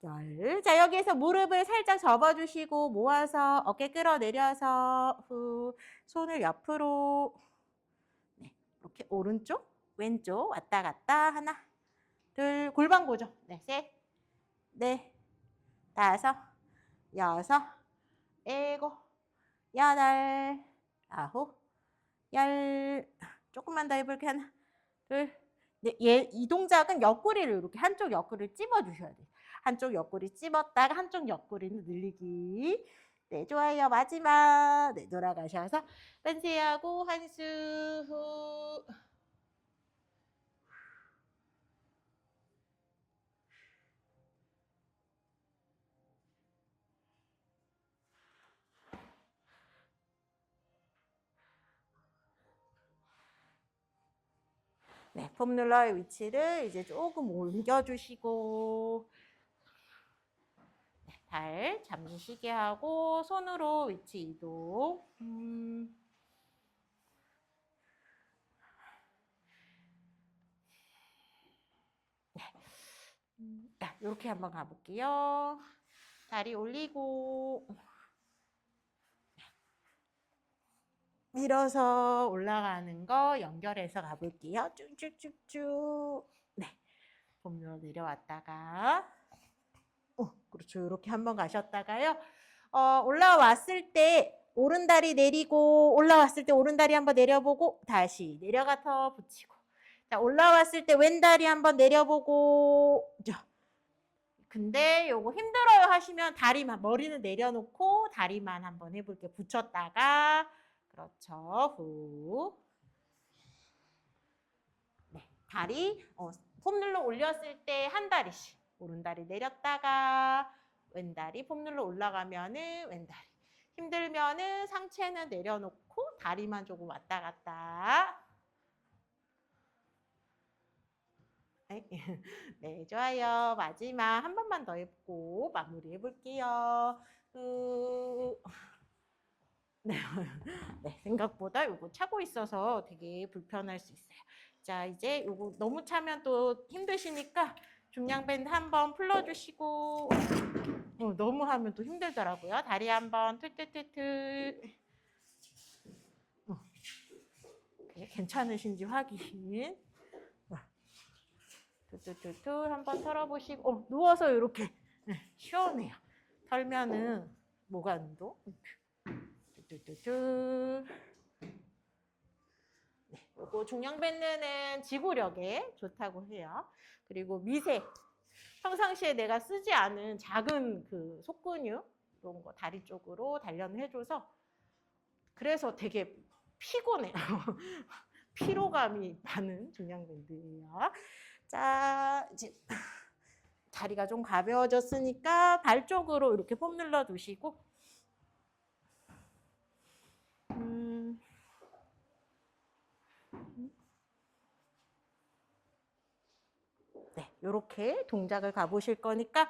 열. 자, 여기에서 무릎을 살짝 접어주시고 모아서 어깨 끌어내려서 후, 손을 옆으로 네, 이렇게 오른쪽, 왼쪽 왔다 갔다 하나, 둘, 골반 고정. 네, 셋, 넷, 다섯, 여섯, 일곱, 여덟, 아홉, 열. 조금만 더 해볼게. 하나, 둘. 네, 이 동작은 옆구리를 이렇게 한쪽 옆구리를 찝어주셔야 돼요. 한쪽 옆구리 찝었다가 한쪽 옆구리는 늘리기. 네, 좋아요. 마지막. 네, 돌아가셔서 만세하고 한수 후. 네, 폼롤러의 위치를 이제 조금 옮겨주시고 네, 발 잠시게 하고 손으로 위치 이동. 네, 이렇게 한번 가볼게요. 다리 올리고 밀어서 올라가는 거 연결해서 가볼게요. 쭉쭉쭉쭉. 네, 폼롤러 내려왔다가 그렇죠. 이렇게 한번 가셨다가요. 올라왔을 때 오른다리 내리고 올라왔을 때 오른다리 한번 내려보고 다시 내려가서 붙이고 자 올라왔을 때 왼다리 한번 내려보고 근데 요거 힘들어요 하시면 다리만 머리는 내려놓고 다리만 한번 해볼게요. 붙였다가 그렇죠. 후. 네, 다리 폼롤러 올렸을 때 한 다리씩 오른다리 내렸다가 왼다리 폼롤러 올라가면은 왼다리 힘들면은 상체는 내려놓고 다리만 조금 왔다 갔다. 네, 좋아요. 마지막 한 번만 더 해보고 마무리 해볼게요. 네, 네, 생각보다 요거 차고 있어서 되게 불편할 수 있어요. 자, 이제 요거 너무 차면 또 힘드시니까 중량밴드 한번 풀어주시고 너무 하면 또 힘들더라고요. 다리 한번 틀틀틀틀 괜찮으신지 확인. 툴툴툴툴 한번 털어보시고 누워서 이렇게 시원해요. 털면은 뭐가 운동? 툴툴툴툴. 네, 요거 중량밴드는 지구력에 좋다고 해요. 그리고 미세. 평상시에 내가 쓰지 않은 작은 그 속근육 이런 거 다리 쪽으로 단련을 해줘서 그래서 되게 피곤해요. 피로감이 많은 중량밴드예요. 자, 이제 다리가 좀 가벼워졌으니까 발 쪽으로 이렇게 폼 눌러 두시고 네, 이렇게 동작을 가보실 거니까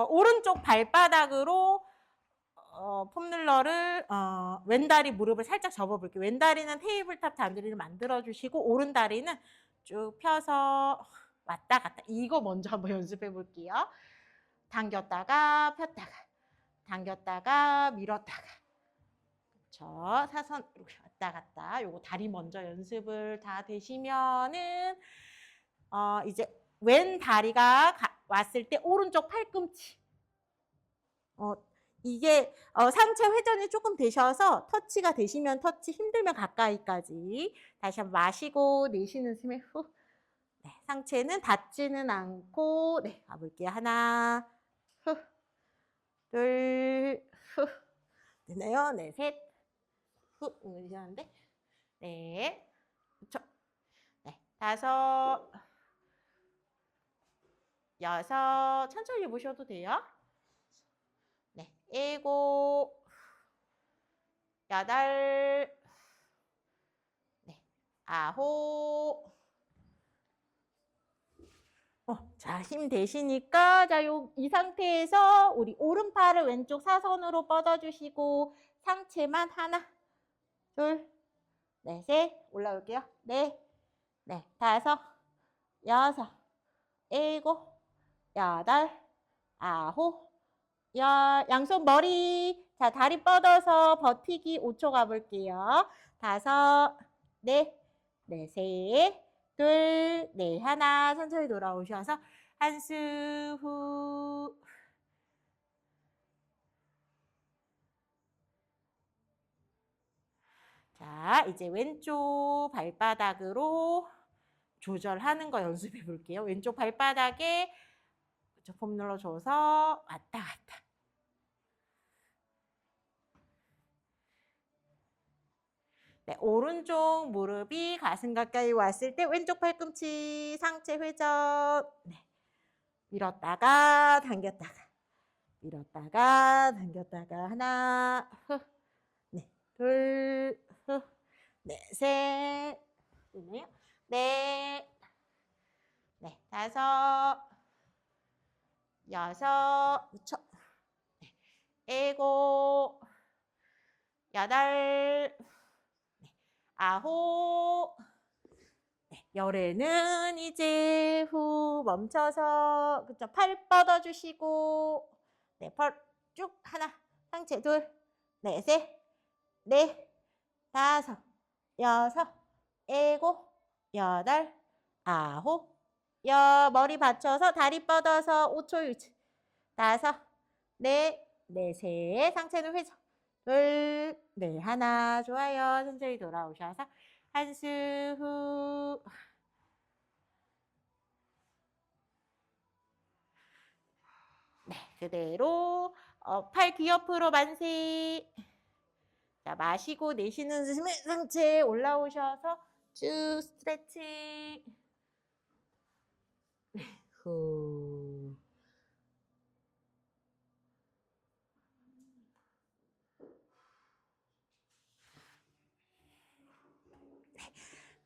오른쪽 발바닥으로 폼롤러를 왼다리 무릎을 살짝 접어볼게요. 왼다리는 테이블탑 잔디를 만들어주시고 오른다리는 쭉 펴서 왔다 갔다 이거 먼저 한번 연습해 볼게요. 당겼다가 폈다가 당겼다가 밀었다가 그렇죠. 사선 이렇게 왔다 갔다 요거 다리 먼저 연습을 다 되시면은 이제 왼 다리가 왔을 때 오른쪽 팔꿈치 이게 상체 회전이 조금 되셔서 터치가 되시면 터치 힘들면 가까이까지 다시 한번 마시고 내쉬는 숨에 후 네, 상체는 닿지는 않고 네 가볼게요. 하나 후 둘 후 되나요? 네 셋 후 이상한데 네 그쵸 네 다섯 여섯 천천히 보셔도 돼요. 네 일곱 여덟, 네, 아홉. 자, 힘 되시니까 이 상태에서 우리 오른팔을 왼쪽 사선으로 뻗어주시고 상체만 하나, 둘, 네, 셋, 올라올게요. 네, 네, 다섯, 여섯, 일곱, 여덟, 아홉, 양손 머리. 자, 다리 뻗어서 버티기 5초 가볼게요. 다섯, 넷, 네, 셋, 둘, 네, 하나. 천천히 돌아오셔서 한수 후. 자, 이제 왼쪽 발바닥으로 조절하는 거 연습해 볼게요. 왼쪽 발바닥에 폼 눌러줘서 왔다 갔다. 네, 오른쪽 무릎이 가슴 가까이 왔을 때 왼쪽 팔꿈치 상체 회전. 네, 밀었다가 당겼다가 밀었다가 당겼다가 하나, 네, 둘, 네, 셋, 네, 넷, 네, 다섯, 여섯, 그쵸? 네, 일곱, 여덟, 네, 아홉, 네, 열에는 이제 후 멈춰서 그쵸? 팔 뻗어주시고 네, 팔 쭉 하나, 상체 둘, 네, 셋, 넷, 다섯, 여섯, 일곱, 여덟, 아홉, 머리 받쳐서 다리 뻗어서 5초 유지. 다섯, 넷, 네, 셋, 상체는 회전. 둘, 네, 하나. 좋아요. 천천히 돌아오셔서 한수 후. 네, 그대로 팔 뒤옆으로 만세. 자, 마시고 내쉬는 상체 올라오셔서 쭉 스트레칭. 후.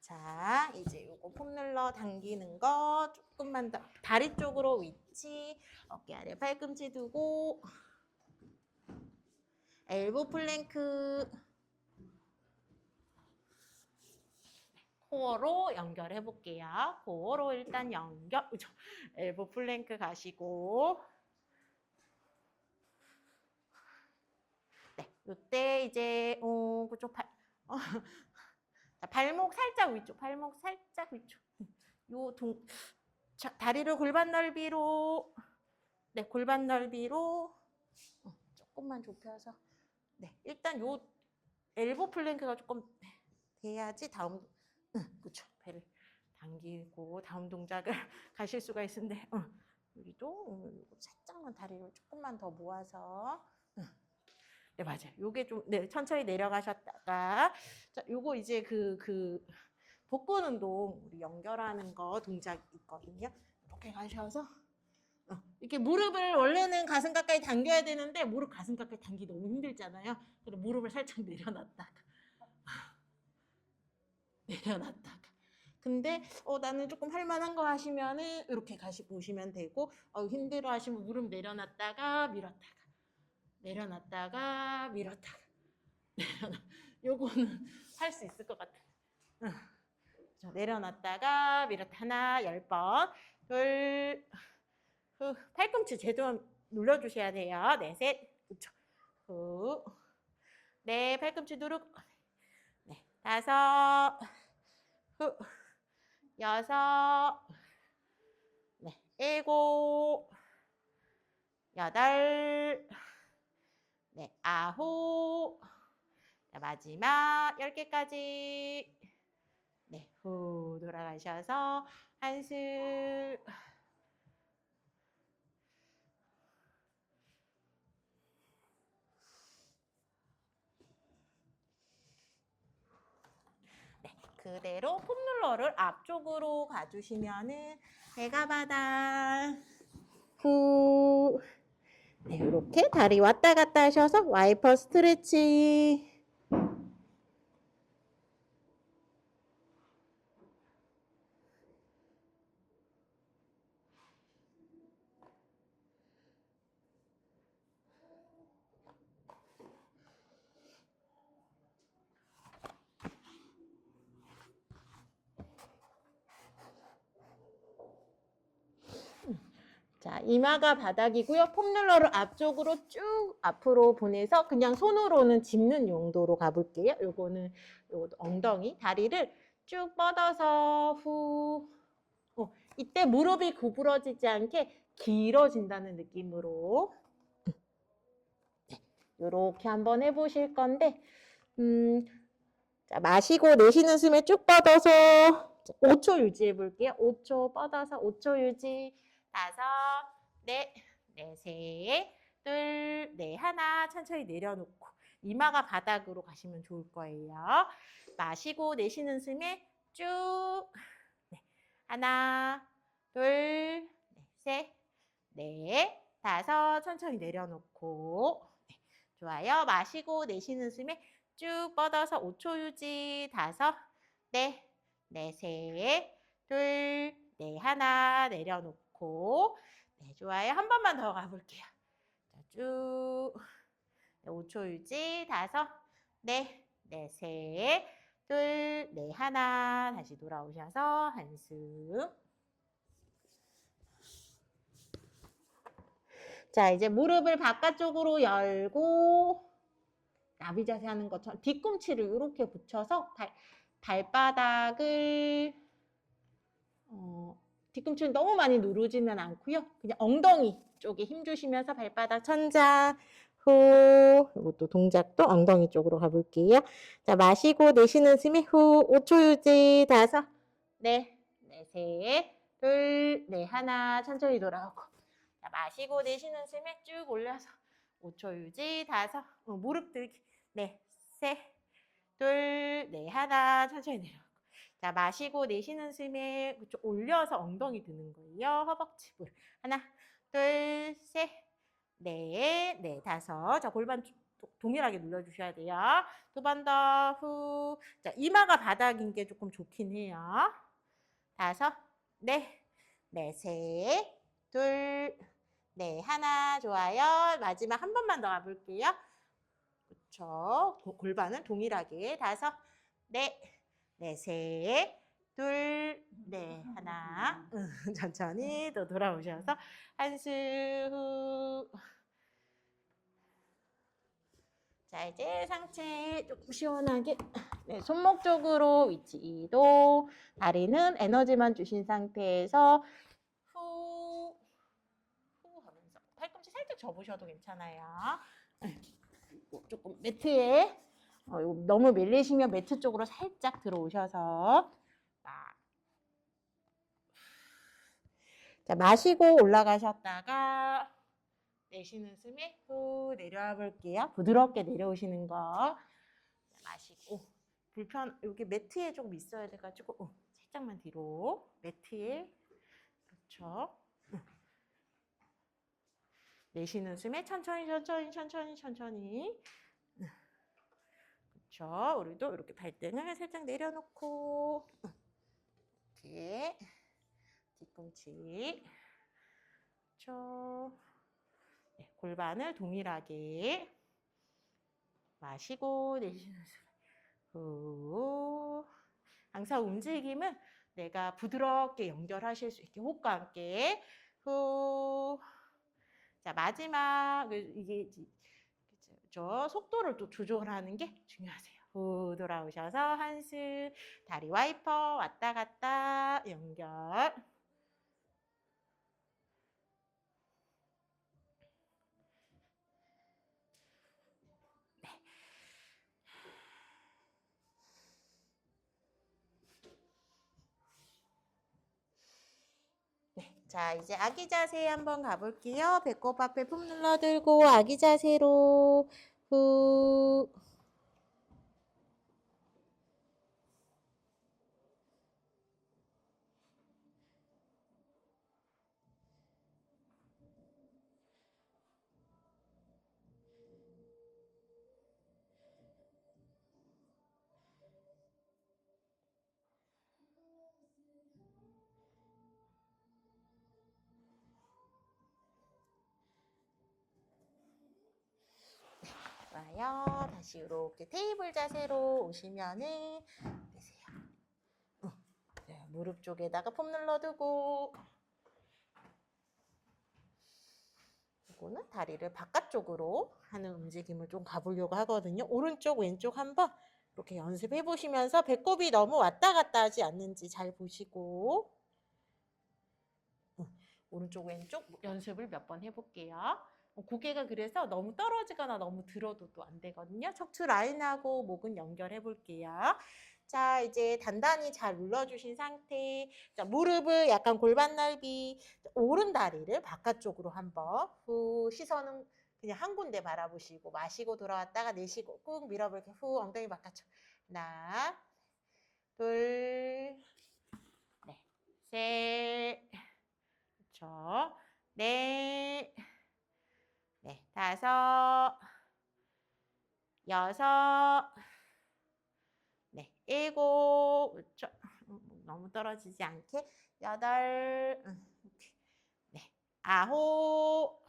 자, 이제 요거 폼 눌러 당기는 거 조금만 더 다리 쪽으로 위치, 어깨 아래 팔꿈치 두고 엘보 플랭크 코어로 연결해 볼게요. 코어로 일단 연결. 엘보 플랭크 가시고 네, 이때 이제 그쪽 발목 살짝 위쪽, 발목 살짝 위쪽. 자, 다리를 골반 넓이로, 네, 골반 넓이로 조금만 좁혀서, 네, 일단 요 엘보 플랭크가 조금 돼야지 다음, 그쵸, 배를 당기고 다음 동작을 가실 수가 있는데, 여기도 살짝만 다리를 조금만 더 모아서. 네, 맞아요. 요게 좀, 네, 천천히 내려가셨다가, 자, 요거 이제 복근 운동, 우리 연결하는 거 동작 있거든요. 이렇게 가셔서, 이렇게 무릎을 원래는 가슴 가까이 당겨야 되는데, 무릎 가슴 가까이 당기기 너무 힘들잖아요. 그래서 무릎을 살짝 내려놨다가, 내려놨다가. 근데, 나는 조금 할만한 거 하시면은, 이렇게 보시면 되고, 힘들어 하시면 무릎 내려놨다가, 밀었다가. 내려놨다가 밀었다가 요거는 할 수 있을 것 같아요. 내려놨다가 밀었다 하나 10번 둘 후 팔꿈치 제대로 눌러주셔야 돼요. 네, 셋, 그쵸. 후, 네, 팔꿈치 누르고 네, 다섯, 후, 여섯, 네, 일곱, 여덟, 네, 아홉. 자, 마지막 10개까지. 네, 후 돌아가셔서 한숨. 네, 그대로 폼롤러를 앞쪽으로 가주시면은 배가바다 후. 네, 이렇게 다리 왔다 갔다 하셔서 와이퍼 스트레칭. 자, 이마가 바닥이고요. 폼롤러를 앞쪽으로 쭉 앞으로 보내서 그냥 손으로는 짚는 용도로 가볼게요. 요거는 엉덩이, 다리를 쭉 뻗어서 후. 이때 무릎이 구부러지지 않게 길어진다는 느낌으로 이렇게 한번 해보실 건데 자, 마시고 내쉬는 숨에 쭉 뻗어서 5초 유지해 볼게요. 5초 뻗어서 5초 유지. 5, 넷, 셋, 둘, 넷, 하나. 천천히 내려놓고 이마가 바닥으로 가시면 좋을 거예요. 마시고 내쉬는 숨에 쭉 하나, 둘, 셋, 넷, 다섯. 천천히 내려놓고 좋아요. 마시고 내쉬는 숨에 쭉 뻗어서 5초 유지. 5, 넷, 셋, 둘, 하나. 내려놓고 좋아요. 한 번만 더 가볼게요. 자, 쭉 5초 유지. 5, 넷, 셋, 둘, 하나. 다시 돌아오셔서 한숨. 자, 이제 무릎을 바깥쪽으로 열고 나비 자세 하는 것처럼 뒤꿈치를 이렇게 붙여서 발바닥을 뒤꿈치는 너무 많이 누르지는 않고요. 그냥 엉덩이 쪽에 힘 주시면서 발바닥 천장 후. 이것도 동작도 엉덩이 쪽으로 가볼게요. 자, 마시고 내쉬는 숨에 후 5초 유지. 5, 넷, 셋, 둘, 하나. 천천히 돌아오고. 자, 마시고 내쉬는 숨에 쭉 올려서 5초 유지. 5, 무릎 들기. 셋, 둘, 하나. 천천히 내려오고. 자, 마시고 내쉬는 숨에 올려서 엉덩이 드는 거예요. 허벅지 볼. 하나, 둘, 셋, 넷, 5. 자, 골반 동일하게 눌러주셔야 돼요. 2번 더 후. 자, 이마가 바닥인 게 조금 좋긴 해요. 5, 넷, 셋, 둘, 하나. 좋아요. 마지막 한 번만 더 가볼게요. 그렇죠. 골반은 동일하게 5, 넷, 셋, 둘, 하나. 천천히 또 돌아오셔서 한숨 후. 자, 이제 상체 조금 시원하게 손목 쪽으로 위치 이동. 다리는 에너지만 주신 상태에서 후 하면서 팔꿈치 살짝 접으셔도 괜찮아요. 조금 매트에 너무 밀리시면 매트 쪽으로 살짝 들어오셔서 자, 마시고 올라가셨다가 내쉬는 숨에 후 내려와 볼게요. 부드럽게 내려오시는 거. 자, 마시고 여기 매트에 조금 있어야 돼가지고 살짝만 뒤로 매트에. 그렇죠. 내쉬는 숨에 천천히 그렇죠. 우리도 이렇게 발등을 살짝 내려놓고 이렇게 뒤꿈치 그렇죠. 골반을 동일하게 마시고 내쉬는 숨 후. 항상 움직임은 내가 부드럽게 연결하실 수 있게 호흡과 함께 후. 자, 마지막 이게 속도를 또 조절하는 게 중요하세요. 후 돌아오셔서 한숨. 다리 와이퍼 왔다 갔다 연결. 자, 이제 아기 자세 한번 가볼게요. 배꼽 앞에 품 눌러 들고 아기 자세로 후. 좋아요. 다시 이렇게 테이블 자세로 오시면은 되세요. 네, 무릎 쪽에다가 폼 눌러두고 그리고는 다리를 바깥쪽으로 하는 움직임을 좀 가보려고 하거든요. 오른쪽, 왼쪽 한번 이렇게 연습해 보시면서 배꼽이 너무 왔다 갔다 하지 않는지 잘 보시고 오른쪽, 왼쪽 연습을 몇 번 해볼게요. 고개가 그래서 너무 떨어지거나 너무 들어도 또 안 되거든요. 척추 라인하고 목은 연결해 볼게요. 자, 이제 단단히 잘 눌러주신 상태. 자, 무릎을 약간 골반 넓이, 오른 다리를 바깥쪽으로 한번 후 시선은 그냥 한 군데 바라보시고 마시고 돌아왔다가 내쉬고 꾹 밀어볼게요. 후 엉덩이 바깥쪽. 하나, 둘, 네, 셋, 그렇죠. 넷, 네, 다섯, 여섯, 네, 일곱, 그렇죠. 너무 떨어지지 않게 여덟, 네, 아홉,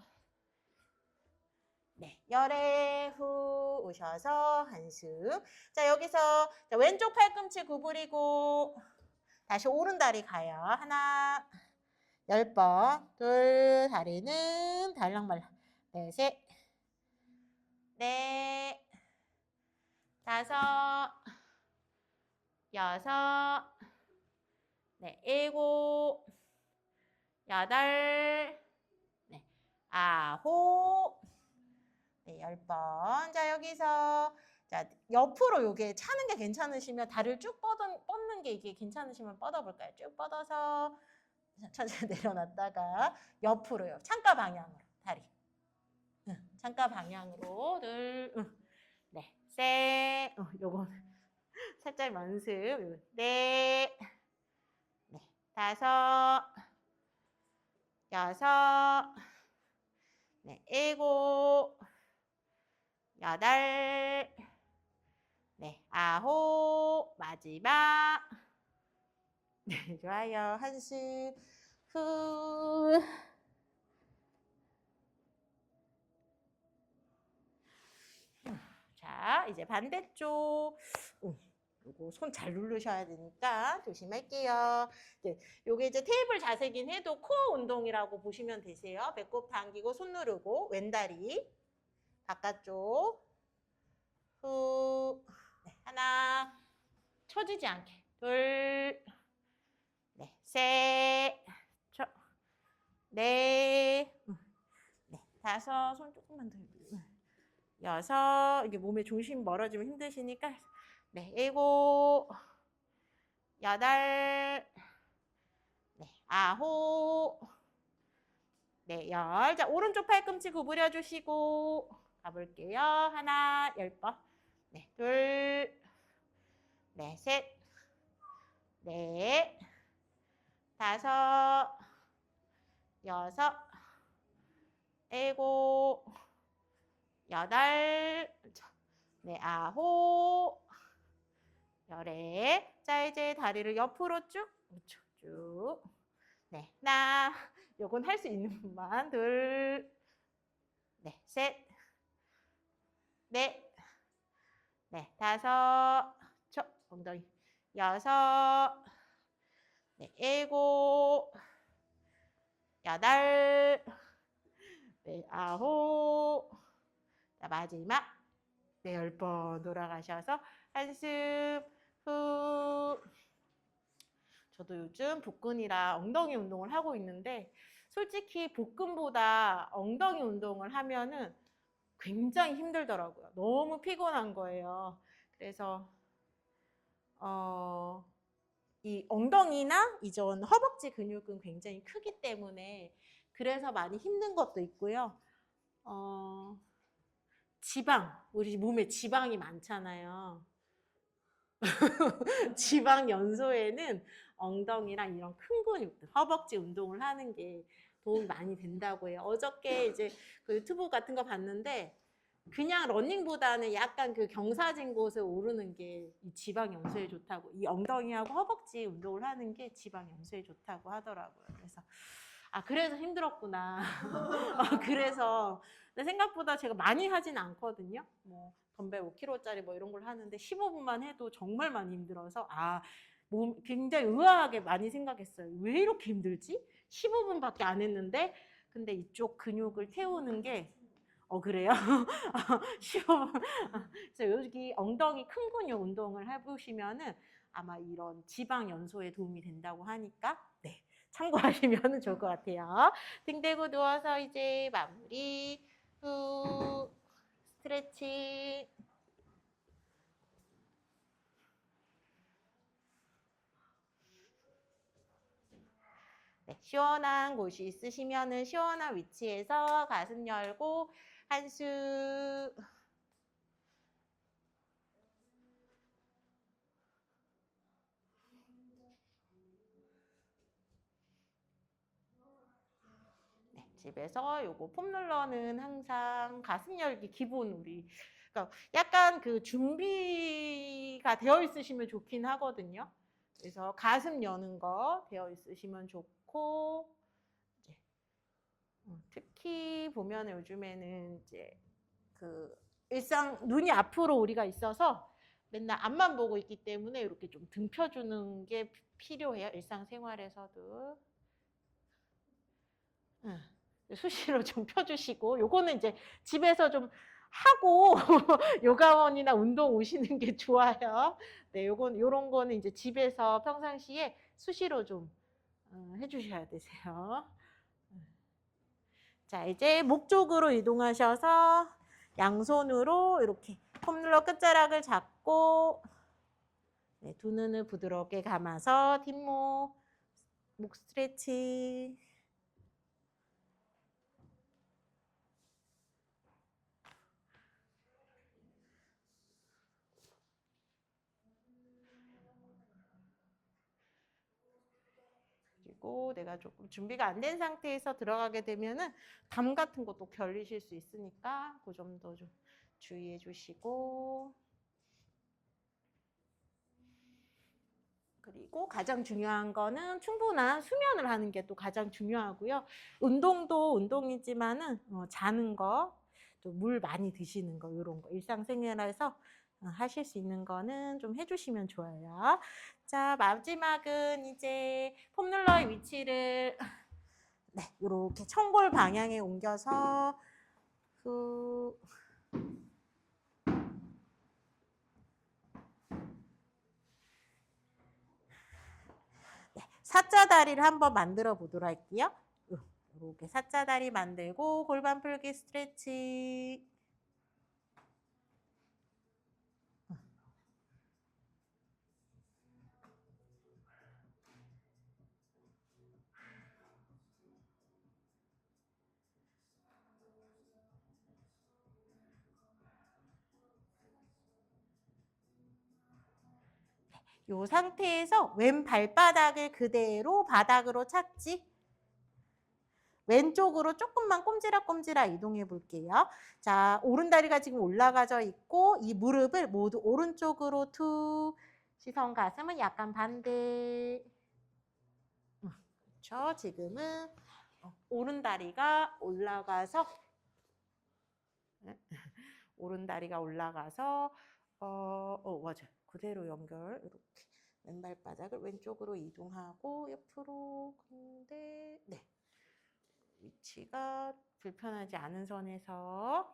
네, 열에 후 오셔서 한숨. 자, 여기서 자, 왼쪽 팔꿈치 구부리고 다시 오른 다리 가요. 하나, 10번. 둘, 다리는 달랑말랑. 네, 셋, 넷, 다섯, 여섯, 네, 일곱, 여덟, 네, 아홉, 네, 10번. 자, 여기서 자, 옆으로 요게 차는 게 괜찮으시면 다리를 쭉 뻗는 게 이게 괜찮으시면 뻗어볼까요? 쭉 뻗어서 천천히 내려놨다가 옆으로요. 창가 방향으로 다리. 창가 방향으로 둘, 네, 셋, 요거 살짝 연습. 넷, 네, 다섯, 여섯, 네, 일곱, 여덟, 네, 아홉, 마지막. 네, 좋아요. 한숨 후. 자, 이제 반대쪽. 요거 손 잘 누르셔야 되니까 조심할게요. 네, 요게 이제 테이블 자세긴 해도 코어 운동이라고 보시면 되세요. 배꼽 당기고 손 누르고 왼다리 바깥쪽 후. 네, 하나 처지지 않게 둘, 네, 셋, 넷, 네, 다섯, 손 조금만 더. 여섯, 이게 몸에 중심 멀어지면 힘드시니까. 네, 일곱, 여덟, 네, 아홉, 네, 열. 자, 오른쪽 팔꿈치 구부려 주시고 가볼게요. 하나, 10번. 네, 둘, 네, 셋, 넷, 다섯, 여섯, 일곱, 여덟, 네, 아홉, 열에. 자, 이제 다리를 옆으로 쭉, 쭉. 네, 하나, 요건 할 수 있는 분만. 둘, 네, 셋, 넷, 네, 다섯, 엉덩이, 여섯, 네, 일곱, 여덟, 네, 아홉, 자, 마지막, 네, 10번 돌아가셔서 한숨 후. 저도 요즘 복근이랑 엉덩이 운동을 하고 있는데 솔직히 복근보다 엉덩이 운동을 하면은 굉장히 힘들더라고요. 너무 피곤한 거예요. 그래서 이 엉덩이나 이전 허벅지 근육은 굉장히 크기 때문에 그래서 많이 힘든 것도 있고요. 지방, 우리 몸에 지방이 많잖아요. 지방 연소에는 엉덩이랑 이런 큰 근육들, 허벅지 운동을 하는 게 도움이 많이 된다고 해요. 어저께 이제 그 유튜브 같은 거 봤는데 그냥 러닝보다는 약간 그 경사진 곳에 오르는 게 이 지방 연소에 좋다고, 이 엉덩이하고 허벅지 운동을 하는 게 지방 연소에 좋다고 하더라고요. 그래서 그래서 힘들었구나. 그래서 생각보다 제가 많이 하진 않거든요. 뭐 덤벨 5kg짜리 뭐 이런 걸 하는데 15분만 해도 정말 많이 힘들어서 굉장히 의아하게 많이 생각했어요. 왜 이렇게 힘들지? 15분밖에 안 했는데 근데 이쪽 근육을 태우는 게 그래요? 쉬워. 그래서 여기 엉덩이 큰 근육 운동을 해보시면은 아마 이런 지방 연소에 도움이 된다고 하니까 네, 참고하시면 좋을 것 같아요. 등 대고 누워서 이제 마무리. 후 스트레칭. 네, 시원한 곳이 있으시면은 시원한 위치에서 가슴 열고 한숨. 네, 집에서 요거 폼롤러는 항상 가슴 열기 기본 우리 그러니까 약간 그 준비가 되어 있으시면 좋긴 하거든요. 그래서 가슴 여는 거 되어 있으시면 좋고 이제 특히 보면 요즘에는 이제 그 일상 눈이 앞으로 우리가 있어서 맨날 앞만 보고 있기 때문에 이렇게 좀 등 펴주는 게 필요해요. 일상생활에서도. 수시로 좀 펴주시고 요거는 이제 집에서 좀 하고 요가원이나 운동 오시는 게 좋아요. 네, 요런 거는 이제 집에서 평상시에 수시로 좀 해주셔야 되세요. 자, 이제 목 쪽으로 이동하셔서 양손으로 이렇게 폼롤러 끝자락을 잡고 네, 두 눈을 부드럽게 감아서 뒷목, 목 스트레칭. 그리고 내가 조금 준비가 안 된 상태에서 들어가게 되면은 담 같은 것도 결리실 수 있으니까 그 점도 좀 주의해 주시고. 그리고 가장 중요한 거는 충분한 수면을 하는 게 또 가장 중요하고요. 운동도 운동이지만은 자는 거, 또 물 많이 드시는 거 이런 거 일상생활에서 하실 수 있는 거는 좀 해주시면 좋아요. 자, 마지막은 이제 폼롤러의 위치를 네, 이렇게 청골 방향에 옮겨서 후 네, 사자 다리를 한번 만들어 보도록 할게요. 이렇게 사자 다리 만들고 골반 풀기 스트레칭. 이 상태에서 왼 발바닥을 그대로 바닥으로 착지. 왼쪽으로 조금만 꼼지락꼼지락 이동해 볼게요. 자, 오른다리가 지금 올라가져 있고 이 무릎을 모두 오른쪽으로 툭. 시선 가슴은 약간 반대. 그렇죠. 지금은 오른다리가 올라가서 오른다리가 올라가서 맞아. 그대로 연결. 이렇게 왼발바닥을 왼쪽으로 이동하고 옆으로. 근데 네. 위치가 불편하지 않은 선에서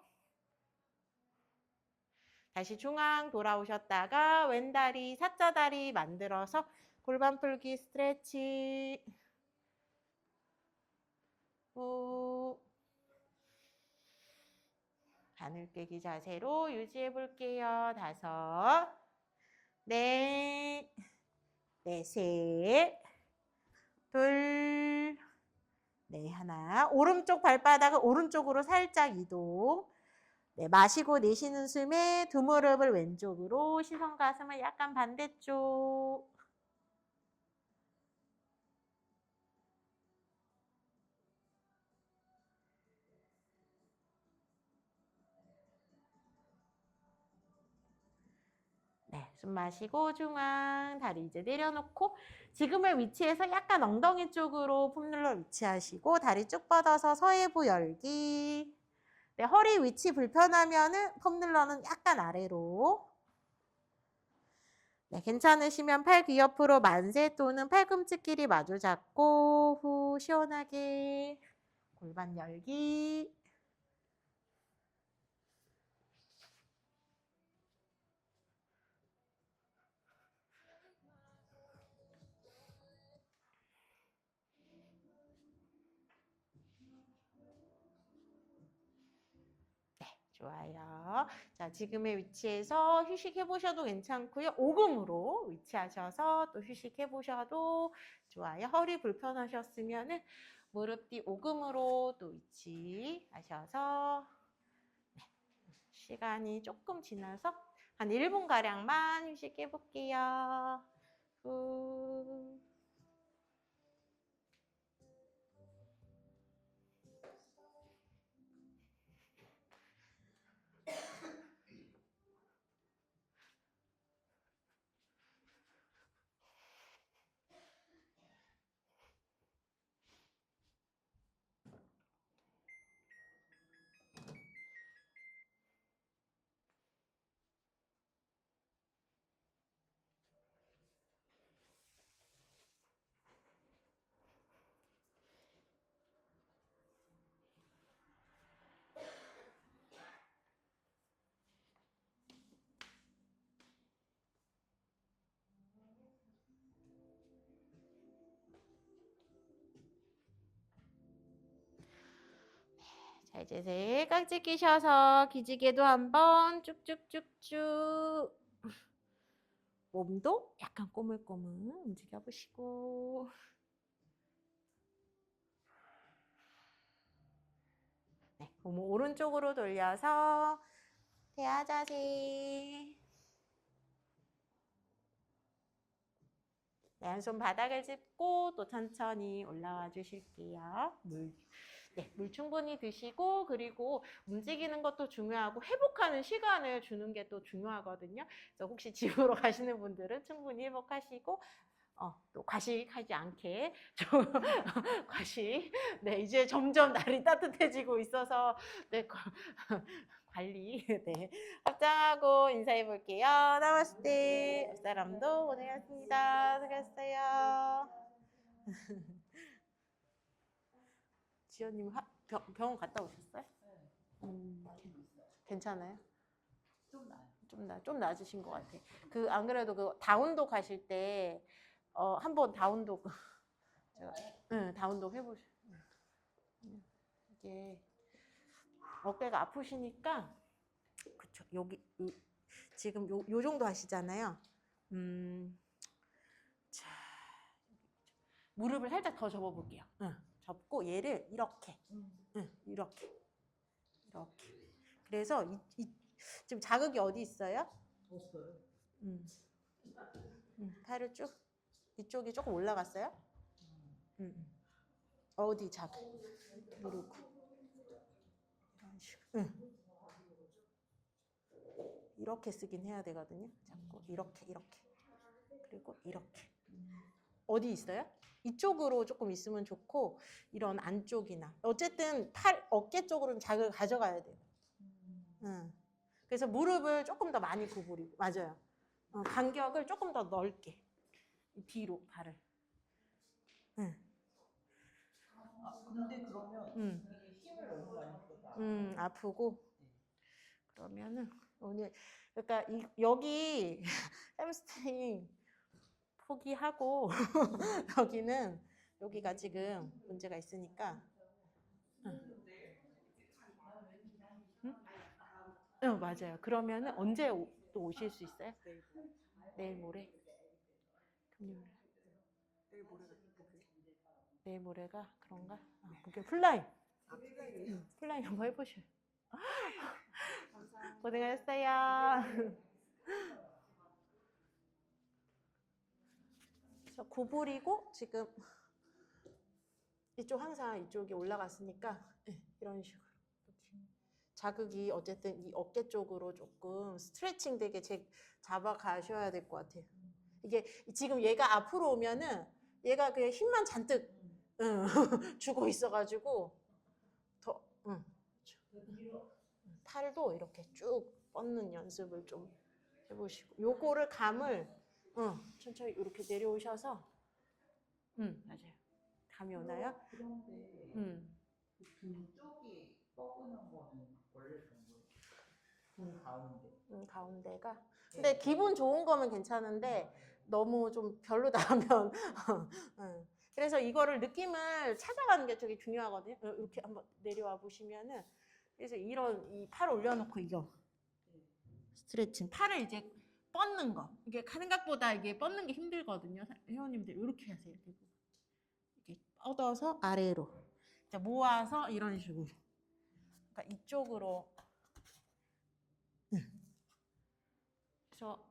다시 중앙 돌아오셨다가 왼다리 사자다리 만들어서 골반 풀기 스트레칭. 후. 바늘 깨기 자세로 유지해 볼게요. 5, 넷, 셋, 둘, 네, 하나. 오른쪽 발바닥을 오른쪽으로 살짝 이동. 네, 마시고 내쉬는 숨에 두 무릎을 왼쪽으로, 시선 가슴은 약간 반대쪽. 네, 숨 마시고 중앙, 다리 이제 내려놓고 지금의 위치에서 약간 엉덩이 쪽으로 폼롤러 위치하시고 다리 쭉 뻗어서 서해부 열기. 네, 허리 위치 불편하면은 폼롤러는 약간 아래로. 네, 괜찮으시면 팔 귀 옆으로 만세 또는 팔꿈치끼리 마주 잡고 후 시원하게. 골반 열기. 좋아요. 자, 지금의 위치에서 휴식해 보셔도 괜찮고요. 오금으로 위치하셔서 또 휴식해 보셔도 좋아요. 허리 불편하셨으면은 무릎 뒤 오금으로 또 위치하셔서 네, 시간이 조금 지나서 한 1분 가량만 휴식해 볼게요. 후. 자, 이제 세 깍지 끼셔서 기지개도 한번 쭉쭉쭉쭉. 몸도 약간 꼬물꼬물 움직여 보시고. 네, 몸을 오른쪽으로 돌려서 대하 자세. 네, 한 손 바닥을 짚고 또 천천히 올라와 주실게요. 물 충분히 드시고, 그리고 움직이는 것도 중요하고 회복하는 시간을 주는 게 또 중요하거든요. 그래서 혹시 집으로 가시는 분들은 충분히 회복하시고 또 과식하지 않게 좀 과식. 네, 이제 점점 날이 따뜻해지고 있어서 네, 관리 네, 합장하고 인사해 볼게요. 나마스테. 옆사람도 고생하셨습니다. 수고하셨어요. 지연님 병원 갔다 오셨어요? 괜찮아요? 좀 나아지신 것 같아. 안 그래도 그 다운독 가실 때 한번 다운독 다운독 해보시. 이게 어깨가 아프시니까 그쵸. 여기 지금 요 정도 하시잖아요. 자, 무릎을 살짝 더 접어볼게요. 접고 얘를 이렇게, 이렇게. 그래서 지금 자극이 어디 있어요? 없어요. 팔을 쭉 이쪽이 조금 올라갔어요? 어디 자극? 누르고 이런 식으로. 이렇게 쓰긴 해야 되거든요. 자꾸 이렇게 그리고 이렇게. 어디 있어요? 이쪽으로 조금 있으면 좋고 이런 안쪽이나 어쨌든 어깨 쪽으로는 자극을 가져가야 돼요. 그래서 무릎을 조금 더 많이 구부리고 맞아요. 간격을 조금 더 넓게 뒤로 발을. 근데 그러면 이게 힘을 너무 많이 줘서 아프고 그러면은 오늘 그러니까 여기 햄스트링 포기하고 여기가 지금 문제가 있으니까. 맞아요. 그러면은 언제 또 오실 수 있어요? 내일 모레? 금요일. 내일 모레가 그런가? 그게 플라잉. 플라잉 한번 해보셔요. 고생하셨어요. 저 구부리고 지금 이쪽 항상 이쪽이 올라갔으니까 이런 식으로 자극이 어쨌든 이 어깨 쪽으로 조금 스트레칭 되게 잡아가셔야 될 것 같아요. 이게 지금 얘가 앞으로 오면은 얘가 그냥 힘만 잔뜩 주고 있어가지고 더 팔도 이렇게 쭉 뻗는 연습을 좀 해보시고 요거를 감을 천천히 이렇게 내려오셔서 맞아요. 감이 오나요? 등 쪽이 뻐근한 거는 원래 그런 거예요. 등 가운데. 가운데가. 근데 기분 좋은 거면 괜찮은데 너무 좀 별로다 하면 그래서 이거를 느낌을 찾아가는 게 되게 중요하거든요. 이렇게 한번 내려와 보시면은 그래서 이런 이 팔 올려놓고 이거 스트레칭 팔을 이제 뻗는 거 이게 생각보다 이게 뻗는 게 힘들거든요. 회원님들 이렇게 하세요. 이렇게 뻗어서 아래로 이제 모아서 이런 식으로 그러니까 이쪽으로 그래서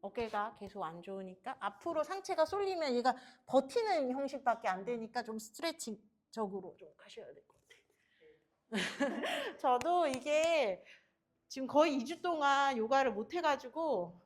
어깨가 계속 안 좋으니까 앞으로 상체가 쏠리면 얘가 버티는 형식밖에 안 되니까 좀 스트레칭적으로 좀 가셔야 될 것 같아요. 저도 이게 지금 거의 2주 동안 요가를 못 해가지고